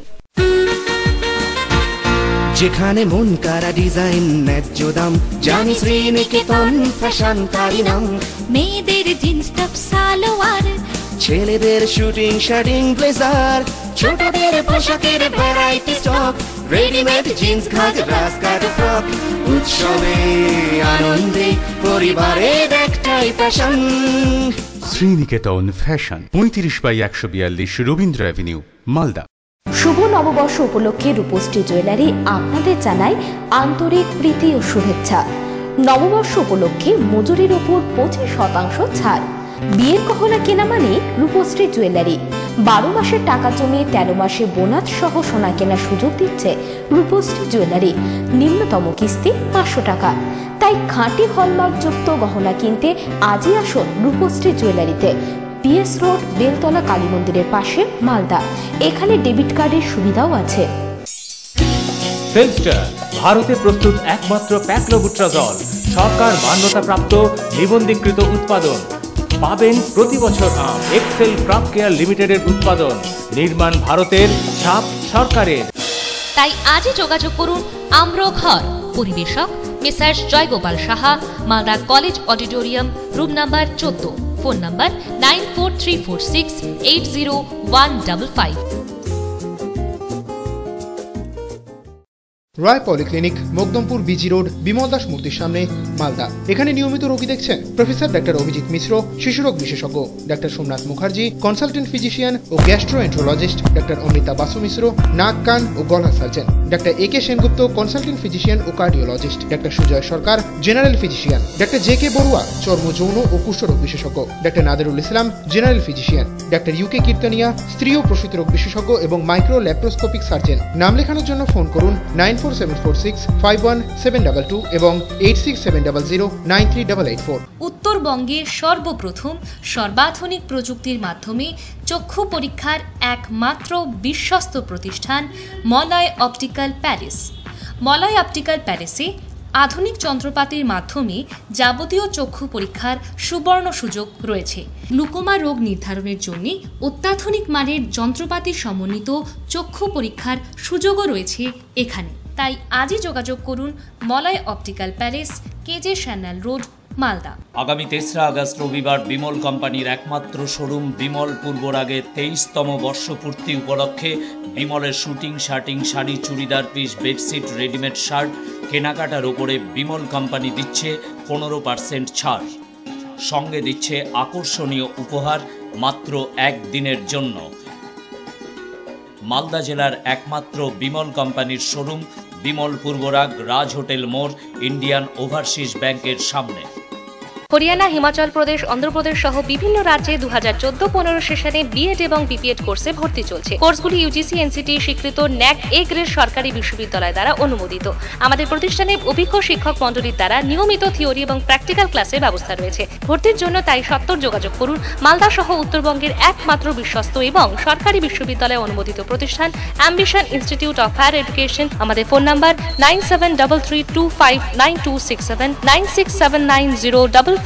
যেখানে মন কারা ডিজাইন ন্যায্য দাম, জানি শ্রীনিকেতন ফ্যাশন তারি নাম। মেয়েদের জিন্স টপ সালোয়ার, ছেলেদের শুটিং শার্টিং ব্লেজার, ছোটদের পোশাকের ভ্যারাইটি স্টক, রেডিমেড জিন্স, ঘাগরা, স্কার্ট, ফ্রক। উৎসবে আনন্দে পরিবারের একটাই passion, Sriniketan fashion, 35/142 Rabindra avenue Malda. শুভ নববর্ষ উপলক্ষে রূপশ্রী জুয়েলারি আপনাদের জানায় আন্তরিক প্রীতি ও শুভেচ্ছা। নববর্ষ উপলক্ষে মজুরির উপর 25% ছাড়। বিয়ের গহনা কেনা মানে রূপশ্রী জুয়েলারি। 12 মাসের টাকা জমিয়ে 13 মাসে বোনাস সহ সোনা কেনার সুযোগ দিচ্ছে রূপশ্রী জুয়েলারি। নিম্নতম কিস্তি 500 টাকা। তাই খাঁটি হলমার্কযুক্ত গহনা কিনতে আজই আসুন রূপশ্রী জুয়েলারিতে। পিএস রোড, বেলতলা কালী মন্দিরের পাশে, মালদা। এখানে ডেবিট কার্ডের সুবিধাও আছে। সেলস্টার ভারতে প্রস্তুত একমাত্র প্যাক্লোবুট্রাজল, সরকার মান্যতাপ্রাপ্ত নিবন্ধীকৃত উৎপাদন। পাবেন প্রতি বছর আম। এক্সেল ক্রপ কেয়ার লিমিটেডের উৎপাদন, নির্মাণ ভারতের, ছাপ সরকারের। তাই আজই যোগাযোগ করুন আম্রঘর। পরিবেশক Mrs Joygopal Saha, Malda college auditorium, room number 14। Phone number 9434680155। Roy polyclinic, Makdampur, B G road, Bimal Das মূর্তির সামনে, মালদা। এখানে নিয়মিত রোগী দেখছেন প্রফেসর ডাক্তার অভিজিৎ মিশ্র, শিশুরোগ বিশেষজ্ঞ ডাক্তার সোমনাথ মুখার্জি, কনসালটেন্ট ফিজিশিয়ান ও গ্যাস্ট্রোএন্ট্রোলজিস্ট ডাক্তার অমৃতা বাসু মিশ্র, নাক, কান ও গলা সার্জন। ডাক্তার A K Sengupta consulting physician ও কার্ডিওলজিস্ট, ডাক্তার সুজয় সরকার জেনারেল ফিজিশিয়ান, ডাক্তার জে কে বড়ুয়া চর্ম যৌন ও কুষ্ঠরোগ বিশেষজ্ঞ, ডাক্তার নাদিরুল ইসলাম জেনারেল ফিজিশিয়ান, ডাক্তার ইউকে কীর্তনিয়া স্ত্রী ও প্রসূতি রোগ বিশেষজ্ঞ এবং মাইক্রো ল্যাপ্রোস্কোপিক সার্জন। নাম লেখানোর জন্য ফোন করুন 9474651722 এবং 8670093884। উত্তরবঙ্গের সর্বপ্রথম সর্বাধুনিক প্রযুক্তির মাধ্যমে চক্ষু পরীক্ষার একমাত্র বিশ্বস্ত প্রতিষ্ঠান Malay optical palace. Malay optical প্যালেসে আধুনিক যন্ত্রপাতির মাধ্যমে যাবতীয় চক্ষু পরীক্ষার সুবর্ণ সুযোগ রয়েছে। গ্লুকোমা রোগ নির্ধারণের জন্য অত্যাধুনিক মানের যন্ত্রপাতি সমন্বিত চক্ষু পরীক্ষার সুযোগও রয়েছে এখানে। তাই আজই যোগাযোগ করুন Malay optical palace, কেজে শ্যান্যাল road, Malda. আগামী 3রা আগস্ট রবিবার বিমল কোম্পানির একমাত্র শোরুম বিমল পূর্বরাগে 23তম বর্ষপূর্তি উপলক্ষে বিমলের suiting, shirting, sari, churidar piece, bedsheet, readymade shirt কেনাকাটার উপরে বিমল কোম্পানি দিচ্ছে 15% ছাড়। সঙ্গে দিচ্ছে আকর্ষণীয় উপহার মাত্র একদিনের জন্য। মালদা জেলার একমাত্র বিমল কোম্পানির শোরুম বিমল পূর্বরাগ, রাজ হোটেল মোড়, ইন্ডিয়ান ওভারসিজ ব্যাংকের সামনে। হরিয়ানা, হিমাচল প্রদেশ, অন্ধ্রপ্রদেশ সহ বিভিন্ন রাজ্যে 2014-15 সেশনে বিএড এবং বিপিএড কোর্সে ভর্তি চলছে। কোর্সগুলি ইউজিসি এনসিটি স্বীকৃত ন্যাক এ গ্রেড সরকারি বিশ্ববিদ্যালয় দ্বারা অনুমোদিত। আমাদের প্রতিষ্ঠানে অভিজ্ঞ শিক্ষক মণ্ডলীর দ্বারা নিয়মিত থিওরি এবং প্র্যাকটিক্যাল ক্লাসের ব্যবস্থা রয়েছে। ভর্তির জন্য তাই সত্বর যোগাযোগ করুন মালদা সহ উত্তরবঙ্গের একমাত্র বিশ্বস্ত এবং সরকারি বিশ্ববিদ্যালয় অনুমোদিত প্রতিষ্ঠান ambition institute of higher education. আমাদের ফোন নাম্বার 9733259267, 9679055237।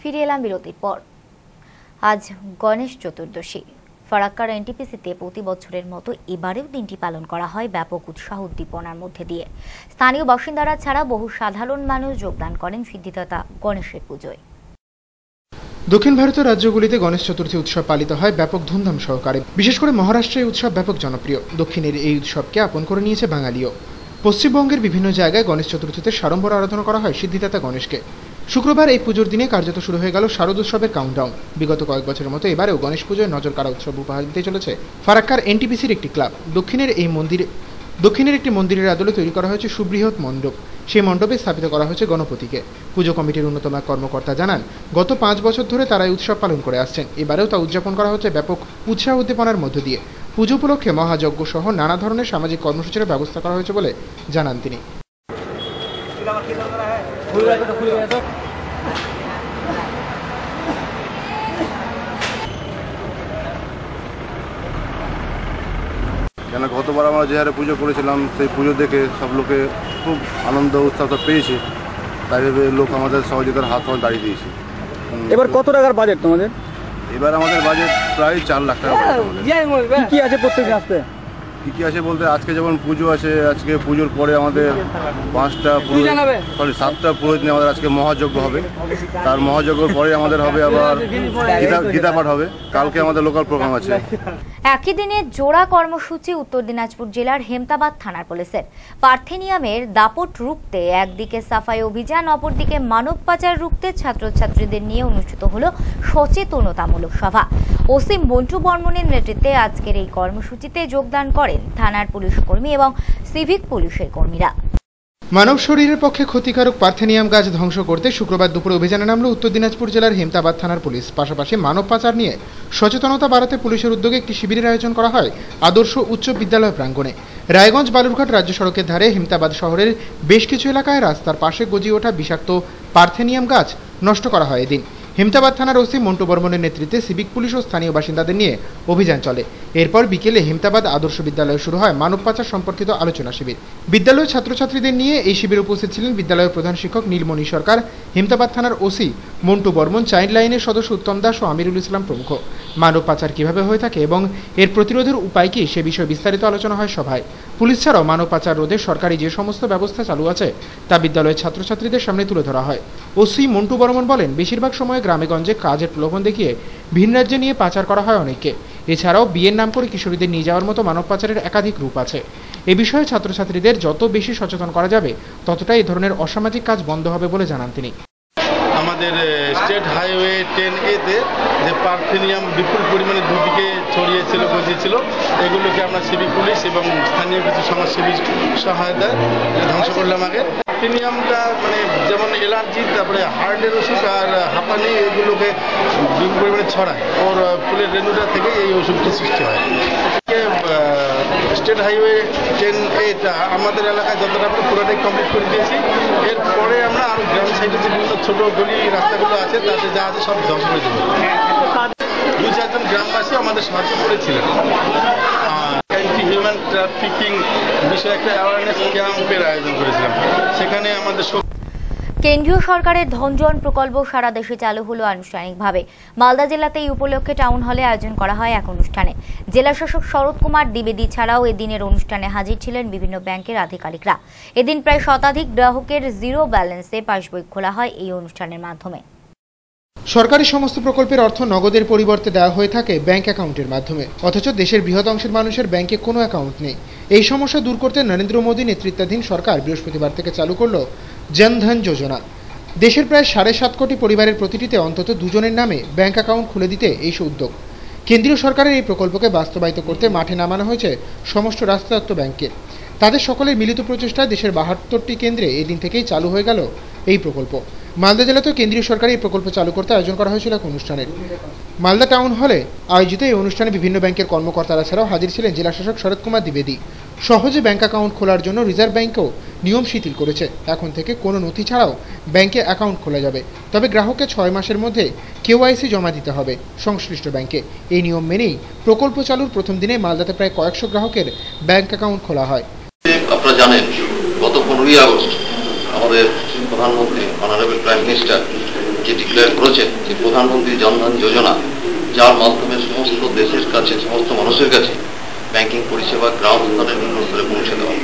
ফিরে এলাম বিরতির পর। আজ গণেশ চতুর্দশী। ফারাক্কার এনটিপিসিতে প্রতি বছরের মতো এবারেও দিনটি পালন করা হয় ব্যাপক উৎসাহ উদ্দীপনার মধ্যে দিয়ে। স্থানীয় বাসিন্দারা ছাড়া বহু সাধারণ মানুষ যোগদান করেন সিদ্ধিদাতা গণেশের পুজোয়। দক্ষিণ ভারতের রাজ্যগুলিতে গণেশ চতুর্থী উৎসব পালিত হয় ব্যাপক ধুমধাম সহকারে। বিশেষ করে মহারাষ্ট্রে এই উৎসব ব্যাপক জনপ্রিয়। দক্ষিণের এই উৎসবকে আপন করে নিয়েছে বাঙালিও। পশ্চিমবঙ্গের বিভিন্ন জায়গায় গণেশ চতুর্থীতে সাড়ম্বরে আরাধনা করা হয় সিদ্ধিদাতা গণেশকে। শুক্রবার এই পুজোর দিনে কার্যত শুরু হয়ে গেল শারদ উৎসবের কাউন্টডাউন। বিগত কয়েক বছরের মতো এবারেও গণেশ পুজোয় নজর কাড়া উৎসব উপহার দিতে চলেছে ফারাক্কার এনটিপিসির একটি ক্লাব। দক্ষিণের একটি মন্দিরের আদলে তৈরি করা হয়েছে সুবৃহৎ মণ্ডপ। সেই মণ্ডপে স্থাপিত করা হয়েছে গণপতিকে। পুজো কমিটির অন্যতম এক কর্মকর্তা জানান, গত 5 বছর ধরে তারা এই উৎসব পালন করে আসছেন। এবারেও তা উদযাপন করা হচ্ছে ব্যাপক উৎসাহ উদ্দীপনার মধ্য দিয়ে। পুজো উপলক্ষে মহাযজ্ঞ সহ নানা ধরনের সামাজিক কর্মসূচির ব্যবস্থা করা হয়েছে বলে জানান তিনি। কেন গতবার আমরা যে হারে পুজো করেছিলাম সেই পুজো দেখে সব লোকে খুব আনন্দ উৎসাহ পেয়েছে, তাই ভেবে লোক আমাদের সহযোগিতার হাত দাঁড়িয়ে দিয়েছে। এবার কত টাকার বাজেট তোমাদের? এবার আমাদের বাজেট প্রায় 4 লাখ টাকা। কি আছে প্রত্যেক আসতে? কী কী আছে বলতে আজকে যেমন পুজো আছে, আজকে পুজোর পরে আমাদের 7টা পুরোহিত নিয়ে আমাদের আজকে মহাযজ্ঞ হবে। তার মহাযজ্ঞর পরে আমাদের হবে আবার গীতা পাঠ হবে। কালকে আমাদের লোকাল প্রোগ্রাম আছে। একই দিনে জোড়া কর্মসূচি উত্তর দিনাজপুর জেলার হেমতাবাদ থানার পুলিশের। পার্থেনিয়ামের দাপট রুখতে একদিকে সাফাই অভিযান, অপরদিকে মানব পাচার রুখতে ছাত্রছাত্রীদের নিয়ে অনুষ্ঠিত হলো সচেতনতামূলক সভা। ওসি মন্টু বর্মনের নেতৃত্বে আজকের এই কর্মসূচিতে যোগদান করেন থানার পুলিশ কর্মী এবং সিভিক পুলিশের কর্মীরা। মানব শরীরের পক্ষে ক্ষতিকারক পার্থেনিয়াম গাছ ধ্বংস করতে শুক্রবার দুপুরে অভিযানে নামল উত্তর দিনাজপুর জেলার হেমতাবাদ থানার পুলিশ। পাশাপাশি মানব পাচার নিয়ে সচেতনতা বাড়াতে পুলিশের উদ্যোগে একটি শিবিরের আয়োজন করা হয় আদর্শ উচ্চ বিদ্যালয় প্রাঙ্গণে। রায়গঞ্জ বালুরঘাট রাজ্য সড়কের ধারে হেমতাবাদ শহরের বেশ কিছু এলাকায় রাস্তার পাশে গজিয়ে ওঠা বিষাক্ত পার্থেনিয়াম গাছ নষ্ট করা হয় এদিন। হেমতাবাদ থানার ওসি মন্টু বর্মনের নেতৃত্বে সিভিক পুলিশ ও স্থানীয় বাসিন্দাদের নিয়ে অভিযান চলে। এরপর বিকেলে হেমতাবাদ আদর্শ বিদ্যালয়ে শুরু হয় মানব পাচার সম্পর্কিত আলোচনা শিবির। বিদ্যালয়ের ছাত্রছাত্রীদের নিয়ে এই শিবিরে উপস্থিত ছিলেন বিদ্যালয়ের প্রধান শিক্ষক নীলমণি সরকার, হেমতাবাদ থানার ওসি মন্টু বর্মন, চাইল্ড লাইনের সদস্য উত্তম দাস ও আমিরুল ইসলাম প্রমুখ। মানব পাচার কিভাবে হয়ে থাকে এবং এর প্রতিরোধের উপায় কি সে বিষয়ে বিস্তারিত আলোচনা হয় সভায়। পুলিশ ছাড়াও মানব পাচার রোধে সরকারি যে সমস্ত ব্যবস্থা চালু আছে তা বিদ্যালয়ের ছাত্রছাত্রীদের সামনে তুলে ধরা হয়। ওসি মন্টু বর্মন বলেন, বেশিরভাগ সময় গ্রামেগঞ্জে কাজের প্রলোভন দেখিয়ে ভিন রাজ্যে নিয়ে পাচার করা হয় অনেককে। এছাড়াও বিয়ের নাম করে কিশোরীদের নিয়ে যাওয়ার মতো মানব পাচারের একাধিক রূপ আছে। এ বিষয়ে ছাত্রছাত্রীদের যত বেশি সচেতন করা যাবে ততটাই এই ধরনের অসামাজিক কাজ বন্ধ হবে বলে জানান তিনি। আমাদের আমাদের স্টেট হাইওয়ে 10A-তে যে পারফিনিয়াম বিপুল পরিমাণে দুদিকে ছড়িয়েছিল গজিয়েছিল, এগুলোকে আমরা সিভিক পুলিশ এবং স্থানীয় কিছু সমাজসেবী সহায়তায় ধ্বংস করলাম। আগে পারফিনিয়ামটা মানে যেমন এলার্জি, তারপরে হার্টের ওষুধ আর হাঁপানি, এগুলোকে বিপুল পরিমাণে ছড়ায়। ওর ফুলের রেণুটা থেকে এই ওষুধটি সৃষ্টি হয়। স্টেট হাইওয়ে 10A-টা আমাদের এলাকায় যতটা আমরা পুরোটাই কমপ্লিট করে দিয়েছি। এরপরে আমরা আরও গ্রাম সাইডে যে বিভিন্ন ছোটো গলি রাস্তাগুলো আছে তাতে যা আছে সব ধ্বংস করে দেবো। 2-4 গ্রামবাসী আমাদের সাহায্য করেছিলেন। অ্যান্টি হিউম্যান ট্রাফিকিং বিষয়ে একটা অ্যাওয়ারনেস ক্যাম্পের আয়োজন করেছিলাম। সেখানে আমাদের কেন্দ্রীয় সরকারের ধনজন প্রকল্প সারা দেশে চালু হলো আনুষ্ঠানিকভাবে। মালদা জেলাতে এই উপলক্ষে টাউন হলে আয়োজন করা হয় এক অনুষ্ঠানে। জেলা শাসক শরৎ কুমার দ্বিবেদী ছাড়াও এদিনের অনুষ্ঠানে হাজির ছিলেন বিভিন্ন ব্যাংকের আধিকারিকরা। এদিন প্রায় শতাধিক গ্রাহকের জিরো ব্যালেন্সে পাসবই খোলা হয় এই অনুষ্ঠানের মাধ্যমে। সরকারি সমস্ত প্রকল্পের অর্থ নগদের পরিবর্তে দেওয়া হয়ে থাকে ব্যাংক অ্যাকাউন্টের মাধ্যমে, অথচ দেশের বৃহৎ অংশের মানুষের ব্যাংকে কোনো অ্যাকাউন্ট নেই। এই সমস্যা দূর করতে নরেন্দ্র মোদী নেতৃত্বাধীন সরকার বৃহস্পতিবার থেকে চালু করল জনধন যোজনা। দেশের প্রায় 7.5 কোটি পরিবারের প্রতিটিতে অন্তত দুজনের নামে ব্যাংক অ্যাকাউন্ট খুলে দিতে এই উদ্যোগ। কেন্দ্রীয় সরকারের এই প্রকল্পকে বাস্তবায়িত করতে মাঠে নামানো হয়েছে সমস্ত রাষ্ট্রায়ত্ত ব্যাংকে। তাদের সকলের মিলিত প্রচেষ্টায় দেশের 72টি কেন্দ্রে এদিন থেকেই চালু হয়ে গেল এই প্রকল্প। মালদা জেলাতেও কেন্দ্রীয় সরকার এই প্রকল্প চালু করতে আয়োজন করা হয়েছিল এক অনুষ্ঠানের। মালদা টাউন হলে আয়োজিত এই অনুষ্ঠানে বিভিন্ন ব্যাংকের কর্মকর্তারা ছাড়াও হাজির ছিলেন জেলা শাসক শরৎ কুমার দ্বিবেদী। সহজে ব্যাংক অ্যাকাউন্ট খোলার জন্য রিজার্ভ ব্যাংকও নিয়ম শিথিল করেছে। এখন থেকে কোনো নথি ছাড়াও ব্যাংকে অ্যাকাউন্ট খোলা যাবে, তবে গ্রাহককে 6 মাসের মধ্যে KYC জমা দিতে হবে সংশ্লিষ্ট ব্যাংকে। এই নিয়ম মেনেই প্রকল্প চালুর প্রথম দিনে মালদাতে প্রায় কয়েকশো গ্রাহকের ব্যাংক অ্যাকাউন্ট খোলা হয়। আপনারা জানেন গত 15ই আগস্ট আমাদের প্রধানমন্ত্রী অনারেবল প্রাইম মিনিস্টার যে ডিক্লেয়ার করেছেন যে প্রধানমন্ত্রী জনধন যোজনা, যার মাধ্যমে সমস্ত দেশের কাছে, সমস্ত মানুষের কাছে ব্যাংকিং পরিষেবা গ্রাম স্তরে নিম্ন স্তরে পৌঁছে দেওয়া,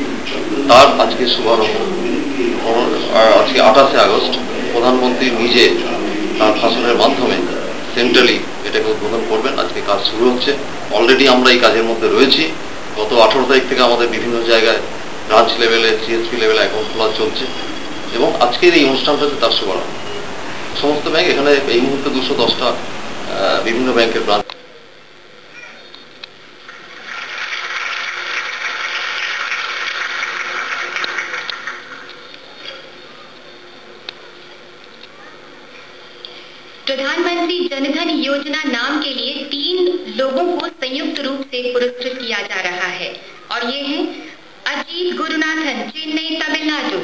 তার আজকে শুভারম্ভ। আজকে 28শে আগস্ট প্রধানমন্ত্রী নিজে তার ভাষণের মাধ্যমে সেন্ট্রালি এটাকে উদ্বোধন করবেন। আজকে কাজ শুরু হচ্ছে। অলরেডি আমরা এই কাজের মধ্যে রয়েছি। গত 18 তারিখ থেকে আমাদের বিভিন্ন জায়গায় ব্রাঞ্চ লেভেলে, CSP লেভেলে অ্যাকাউন্ট খোলা চলছে এবং আজকের এই অনুষ্ঠানটাতে তার শুভারম্ভ। সমস্ত ব্যাংক এখানে এই মুহূর্তে 210টা বিভিন্ন ব্যাংকের ব্রাঞ্চ। प्रधानमंत्री जनधन योजना नाम के लिए 3 लोगों को संयुक्त रूप से पुरस्कृत किया जा रहा है और ये हैं अजीत गुरुनाथन, चेन्नई, तमिलनाडु।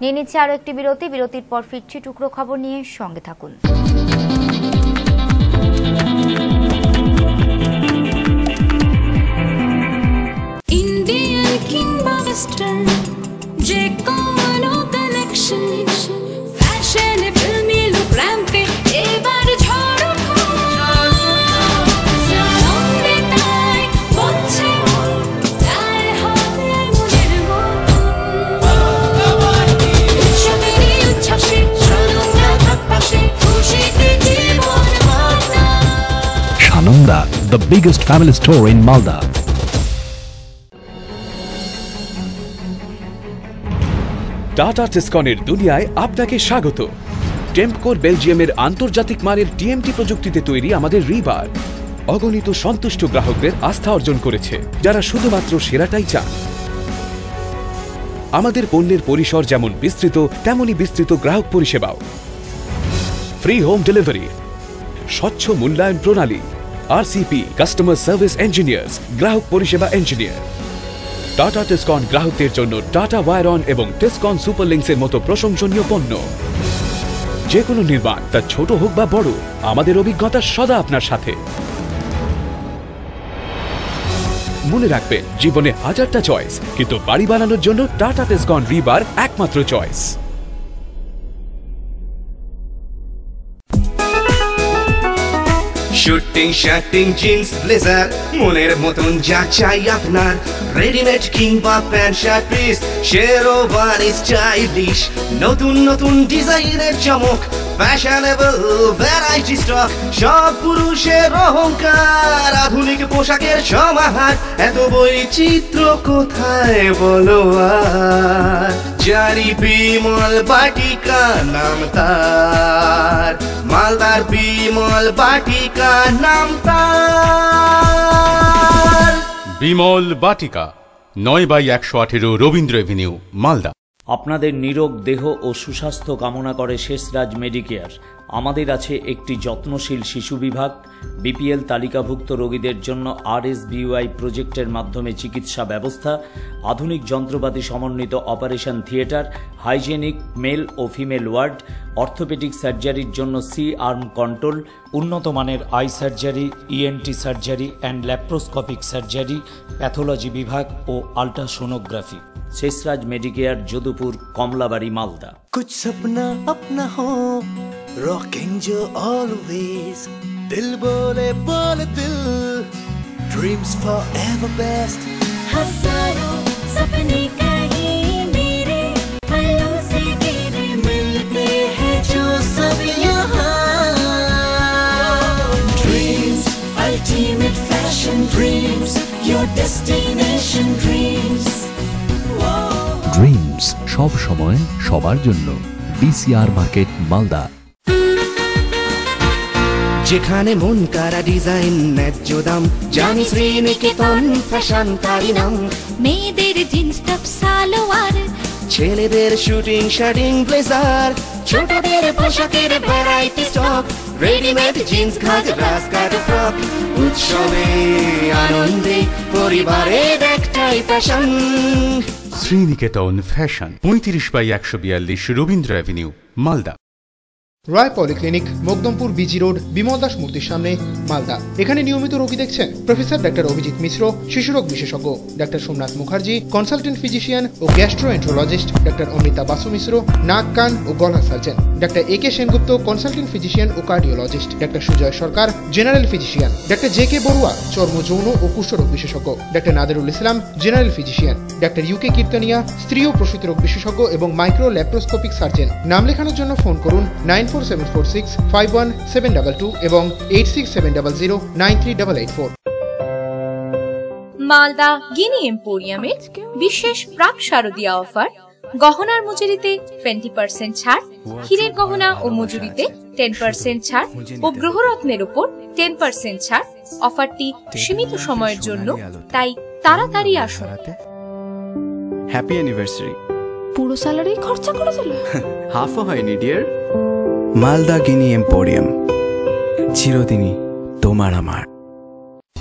নিয়ে নিচ্ছে আরো একটি বিরতি। বিরতির পর ফিরছি টুকরো খবর নিয়ে, সঙ্গে থাকুন। ইন্ডিয়ান কিংবা ওয়েস্টার্ন, যে কোনো কালেকশন, ফ্যাশনে ফিল্মি লুক র্যাম্পে এবার ঝড় Sananda, the biggest family store in Malda. Tata টেসকনের দুনিয়ায় আপনাকে স্বাগত। টেম্পকোর বেলজিয়ামের আন্তর্জাতিক মানের TMT প্রযুক্তিতে তৈরি আমাদের রিবার অগণিত সন্তুষ্ট গ্রাহকদের আস্থা অর্জন করেছে, যারা শুধুমাত্র সেরাটাই চান। আমাদের পণ্যের পরিসর যেমন বিস্তৃত, তেমনই বিস্তৃত গ্রাহক পরিষেবাও। ফ্রি হোম ডেলিভারি, স্বচ্ছ মূল্যায়ন প্রণালী, RCP কাস্টমার সার্ভিস ইঞ্জিনিয়ার্স, গ্রাহক পরিষেবা ইঞ্জিনিয়ার। টাটা টেসকন গ্রাহকদের জন্য টাটা ওয়ারন এবং টেসকন সুপার লিঙ্কসের মতো প্রশংসনীয় পণ্য। যে কোনো নির্মাণ, তা ছোট হোক বা বড়, আমাদের অভিজ্ঞতা সদা আপনার সাথে। মনে রাখবেন, জীবনে হাজারটা চয়েস, কিন্তু বাড়ি বানানোর জন্য টাটা টেসকন রিবার একমাত্র choice. Shooting shirting jeans blazer মনের মতন যা চাই আপনার রেডিমেড কিংবা pant shirt piece sherwani stylish নতুন নতুন ডিজাইনের চমক ফ্যাশনেবল ভ্যারাইটি স্টক সব পুরুষের অহংকার আধুনিক পোশাকের সমাহার এত বৈচিত্র্য কোথায় বলো আর জারি বিমল বাটিকা নাম তার মালদার বিমল বাটিকা নাম তার বিমল বাটিকা 9/118 রবীন্দ্র এভিনিউ মালদা। আপনাদের নিরোগ দেহ ও সুস্বাস্থ্য কামনা করে শেষরাজ মেডিকেয়ার। আমাদের আছে একটি যত্নশীল শিশু বিভাগ, বিপিএল তালিকাভুক্ত রোগীদের জন্য RSBY প্রজেক্টের মাধ্যমে চিকিৎসা ব্যবস্থা, আধুনিক যন্ত্রপাতি সমন্বিত অপারেশন থিয়েটার, হাইজেনিক মেল ও ফিমেল ওয়ার্ড, অর্থোপেডিক সার্জারির জন্য C-আর্ম কন্ট্রোল, উন্নত মানের I surgery, ENT surgery and laparoscopic surgery, pathology বিভাগ ও আল্ট্রাসোনোগ্রাফি। শেষরাজ মেডিকেয়ার, যদুপুর, কমলাবাড়ি, মালদা। कुछ सपना अपना हो रॉकिंग जो ऑलवेज दिल बोले बोले दिल ड्रीम्स फॉरएवर बेस्ट हजारों सपने कहीं मेरे पलों से गिरे मिलते हैं जो सब यहाँ dreams ultimate fashion dreams your destination dreams dreams সব সময় সবার জন্য। DCR market, Malda. যেখানে মন কারা ডিজাইন ন্যায্য দাম জানি শ্রীনিকেতন ফ্যাশনকারী নাম মেয়েদের জিন্স টপ সালোয়ার ছেলেদের শুটিং শার্টিং ব্লেজার ছোটদের পোশাকের ভ্যারাইটি স্টক রেডিমেড জিন্স ঘাগরা স্কার্ট ফ্রক উৎসবে আনন্দে পরিবারের একটাই passion Sriniketan fashion 35/142 Rabindra avenue Malda. Roy polyclinic, Makdampur B G road, Bimal Das মূর্তির সামনে, মালদা। এখানে নিয়মিত রোগী দেখছেন প্রফেসর ডক্টর অভিজিৎ মিশ্র, শিশুরোগ বিশেষজ্ঞ doctor Somnath Mukherjee, consultant physician ও গ্যাস্ট্রোএন্ট্রোলজিস্ট ডক্টর অমৃতা বাসু মিশ্র, নাক কান ও গলা surgeon doctor AK Sengupta, consultant physician ও cardiologist doctor Sujoy Sarkar, general physician doctor JK Barua, চর্ম যৌন ও কুষ্ঠরোগ বিশেষজ্ঞ ডক্টর নাদেরুল ইসলাম, জেনারেল ফিজিশিয়ান ডক্টর UK কীর্তনিয়া, স্ত্রী ও প্রসূতি রোগ বিশেষজ্ঞ এবং মাইক্রো ল্যাপ্রোস্কোপিক সার্জন। নাম লেখানোর জন্য ফোন করুন 9474651722 এবং 8670093884। মালদা গিনি এম্পোরিয়ামে বিশেষ প্রাক শারদীয়া অফার, গহনার মজুরিতে 20% ছাড়, হীরের গহনা ও মজুরিতে 10% ছাড় ও গ্রহরত্নের উপর 10% ছাড়। অফারটি সীমিত সময়ের জন্য, তাই তাড়াতাড়ি আসুন। Happy anniversary. পুরো স্যালারি খরচা করে দিল? হাফও হয়নি ডিয়ার। মালদা গিনি এম্পোরিয়াম, চিরদিনই তোমার আমার।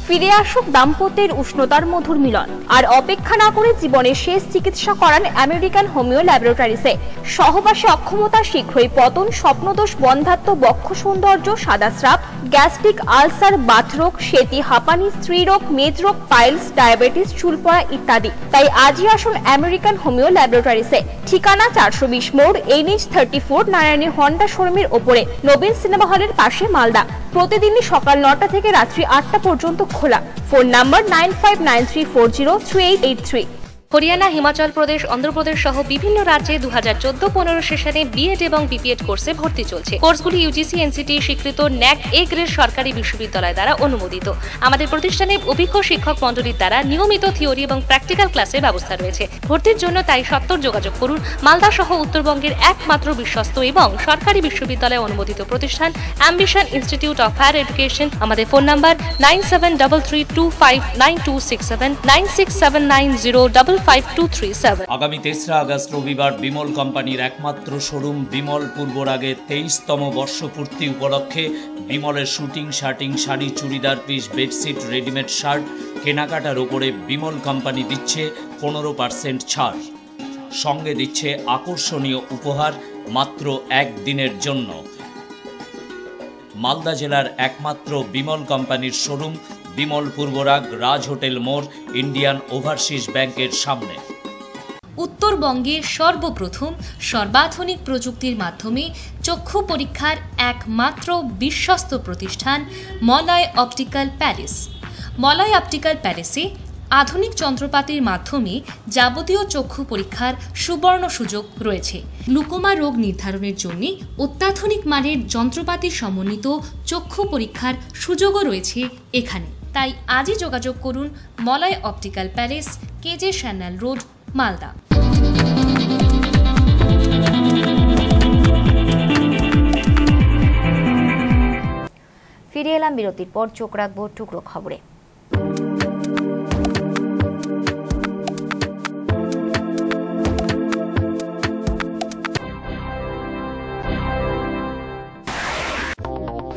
ফিরে আসুক দাম্পত্যের উষ্ণতার মধুর মিলন, আর অপেক্ষা না করে জীবনের শেষ চিকিৎসা করান আমেরিকান হোমিও ল্যাবরেটরিজে। সহবাসে অক্ষমতা, শীঘ্রই পতন, স্বপ্নদোষ, বন্ধ্যাত্ব, বক্ষ সৌন্দর্য, সাদা স্রাব, গ্যাস্ট্রিক আলসার, বাতরোগ, সেতি, হাঁপানি, স্ত্রীরোগ, মেদরোগ, পাইলস, ডায়াবেটিস, চুল পড়া ইত্যাদি। তাই আজই আসুন আমেরিকান হোমিও ল্যাবরেটরিজে। ঠিকানা 420 মোড়, NH 34, নারায়ণী হন্ডা শোরুমের ওপরে, নবীন সিনেমা হলের পাশে, মালদা। প্রতিদিনই সকাল 9টা থেকে রাত্রি 8টা পর্যন্ত খোলা। Phone number 9593403883। হরিয়ানা, হিমাচল প্রদেশ, অন্ধ্রপ্রদেশ সহ বিভিন্ন রাজ্যে 2014-15 সেশনে বিএড এবং বিপিএড কোর্সে ভর্তি চলছে। কোর্সগুলি UGC NCT স্বীকৃত NAC A গ্রেড সরকারি বিশ্ববিদ্যালয় দ্বারা অনুমোদিত। আমাদের প্রতিষ্ঠানে অভিজ্ঞ শিক্ষক মণ্ডলীর দ্বারা নিয়মিত থিওরি এবং প্র্যাকটিক্যাল ক্লাসের ব্যবস্থা রয়েছে। ভর্তির জন্য তাই সত্বর যোগাযোগ করুন মালদা সহ উত্তরবঙ্গের একমাত্র বিশ্বস্ত এবং সরকারি বিশ্ববিদ্যালয় অনুমোদিত প্রতিষ্ঠান ambition institute of higher education. আমাদের ফোন নাম্বার 9733259267, 9679052237। আগামী 3রা আগস্ট রবিবার বিমল কোম্পানির একমাত্র শোরুম বিমল পূর্বরাগে 23তম বর্ষপূর্তি উপলক্ষে বিমলের suiting, shirting, sari, churidar piece, bedsheet, readymade shirt কেনাকাটার উপরে বিমল কোম্পানি দিচ্ছে 15% ছাড়। সঙ্গে দিচ্ছে আকর্ষণীয় উপহার মাত্র একদিনের জন্য। মালদা জেলার একমাত্র বিমল কোম্পানির শোরুম বিমল পূর্বরাগ, রাজ হোটেল মোড়, ইন্ডিয়ান ওভারসিজ ব্যাংকের সামনে। উত্তরবঙ্গে সর্বপ্রথম সর্বাধুনিক প্রযুক্তির মাধ্যমে চক্ষু পরীক্ষার একমাত্র বিশ্বস্ত প্রতিষ্ঠান Malay optical palace. Malay optical প্যালেসে আধুনিক যন্ত্রপাতির মাধ্যমে যাবতীয় চক্ষু পরীক্ষার সুবর্ণ সুযোগ রয়েছে। গ্লুকোমা রোগ নির্ধারণের জন্য অত্যাধুনিক মানের যন্ত্রপাতি সমন্বিত চক্ষু পরীক্ষার সুযোগও রয়েছে এখানে। তাই আজই যোগাযোগ করুন Malay optical palace, কেজে শ্যান্যাল road, Malda. ফিরে এলাম বিরতির পর, চোখ রাখবো টুকরো খবরে।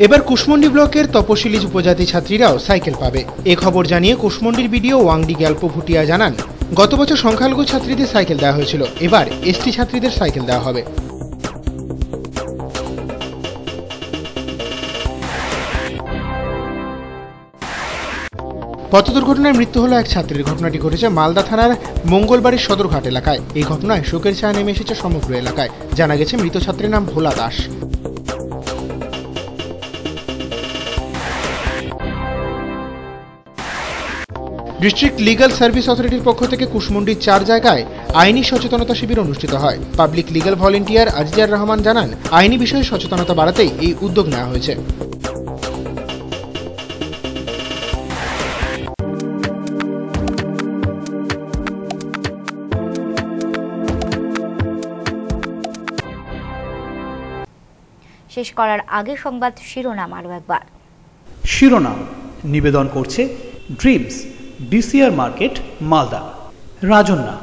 এবার কুশমন্ডি ব্লকের তপশিলি উপজাতি ছাত্রীরাও সাইকেল পাবে। এ খবর জানিয়ে কুশমন্ডির বিডিও ওয়াংডি গ্যালপো ভুটিয়া জানান, গত বছর সংখ্যালঘু ছাত্রীদের সাইকেল দেওয়া হয়েছিল, এবার এসটি ছাত্রীদের সাইকেল দেওয়া হবে। পথ দুর্ঘটনায় মৃত্যু হলো এক ছাত্রীর। ঘটনাটি ঘটেছে মালদা থানার মঙ্গলবাড়ির সদরঘাট এলাকায়। এই ঘটনায় শোকের ছায়া নেমে এসেছে সমগ্র এলাকায়। জানা গেছে মৃত ছাত্রীর নাম ভোলা দাস। ডিস্ট্রিক্ট লিগাল সার্ভিস অথরিটির পক্ষ থেকে কুশমন্ডির 4 জায়গায় আইনি সচেতনতা শিবির অনুষ্ঠিত হয়। Public legal volunteer Azizar Rahman জানান, আইনি বিষয়ে সচেতনতা বাড়াতেই এই উদ্যোগ নেওয়া হয়েছে। শেষ করার আগে সংবাদ শিরোনাম আরও একবার। শিরোনাম নিবেদন করছে dreams, DCR market, Malda. Rajanya,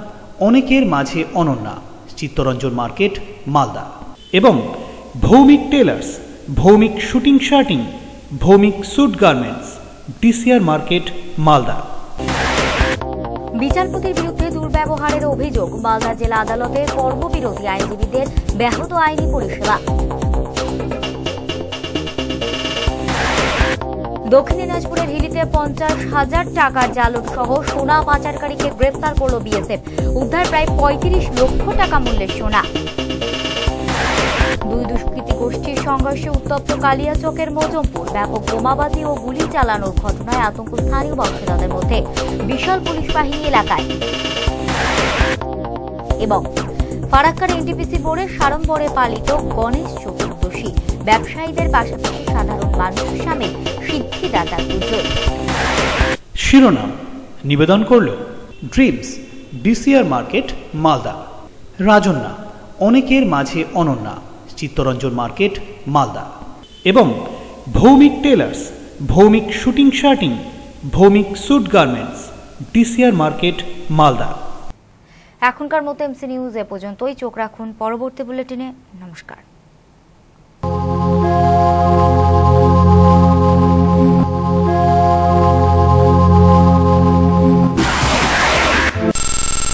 অনেকের মাঝে অনন্যা, চিত্তরঞ্জন মার্কেট, মালদা। এবং Bhowmik tailors, Bhowmik suiting shirting, Bhowmik suit garments, DCR market, Malda. বিচারপতির বিরুদ্ধে দুর্ব্যবহারের অভিযোগ, মালদা জেলা আদালতে কর্মবিরতি আইনজীবীদের ব্যাহত আইনি পরিষেবা। দক্ষিণ দিনাজপুরের হিলিতে 50,000 টাকার জালট সহ সোনা পাচারকারীকে গ্রেফতার করল বিএসএফ। উদ্ধার প্রায় 35 লক্ষ টাকা মূল্যের সোনা। দুই দুষ্কৃতী গোষ্ঠীর সংঘর্ষে উত্তপ্ত কালিয়াচকের মজমপুর। ব্যাপক বোমাবাজি ও গুলি চালানোর ঘটনায় আতঙ্ক স্থানীয় বাসিন্দাদের মধ্যে। বিশাল পুলিশ বাহিনী এলাকায়। এবং ফারাক্কার এনটিপিসি বোর্ডের সাড়ম্বরে পালিত গণেশ চতুর্দশী। ব্যবসায়ীদের পাশাপাশি সাধারণ মানুষের সামনে সিদ্ধিদাতার পুজো। শিরোনাম নিবেদন করল dreams, DCR market, Malda. Rajanya, অনেকের মাঝে অনন্যা, চিত্তরঞ্জন মার্কেট, মালদা। এবং Bhowmik tailors, Bhowmik suiting shirting, Bhowmik suit garments, DCR market, Malda. এখনকার মতো এমসি নিউজ এ পর্যন্তই। চোখ রাখুন পরবর্তী বুলেটিনে। নমস্কার।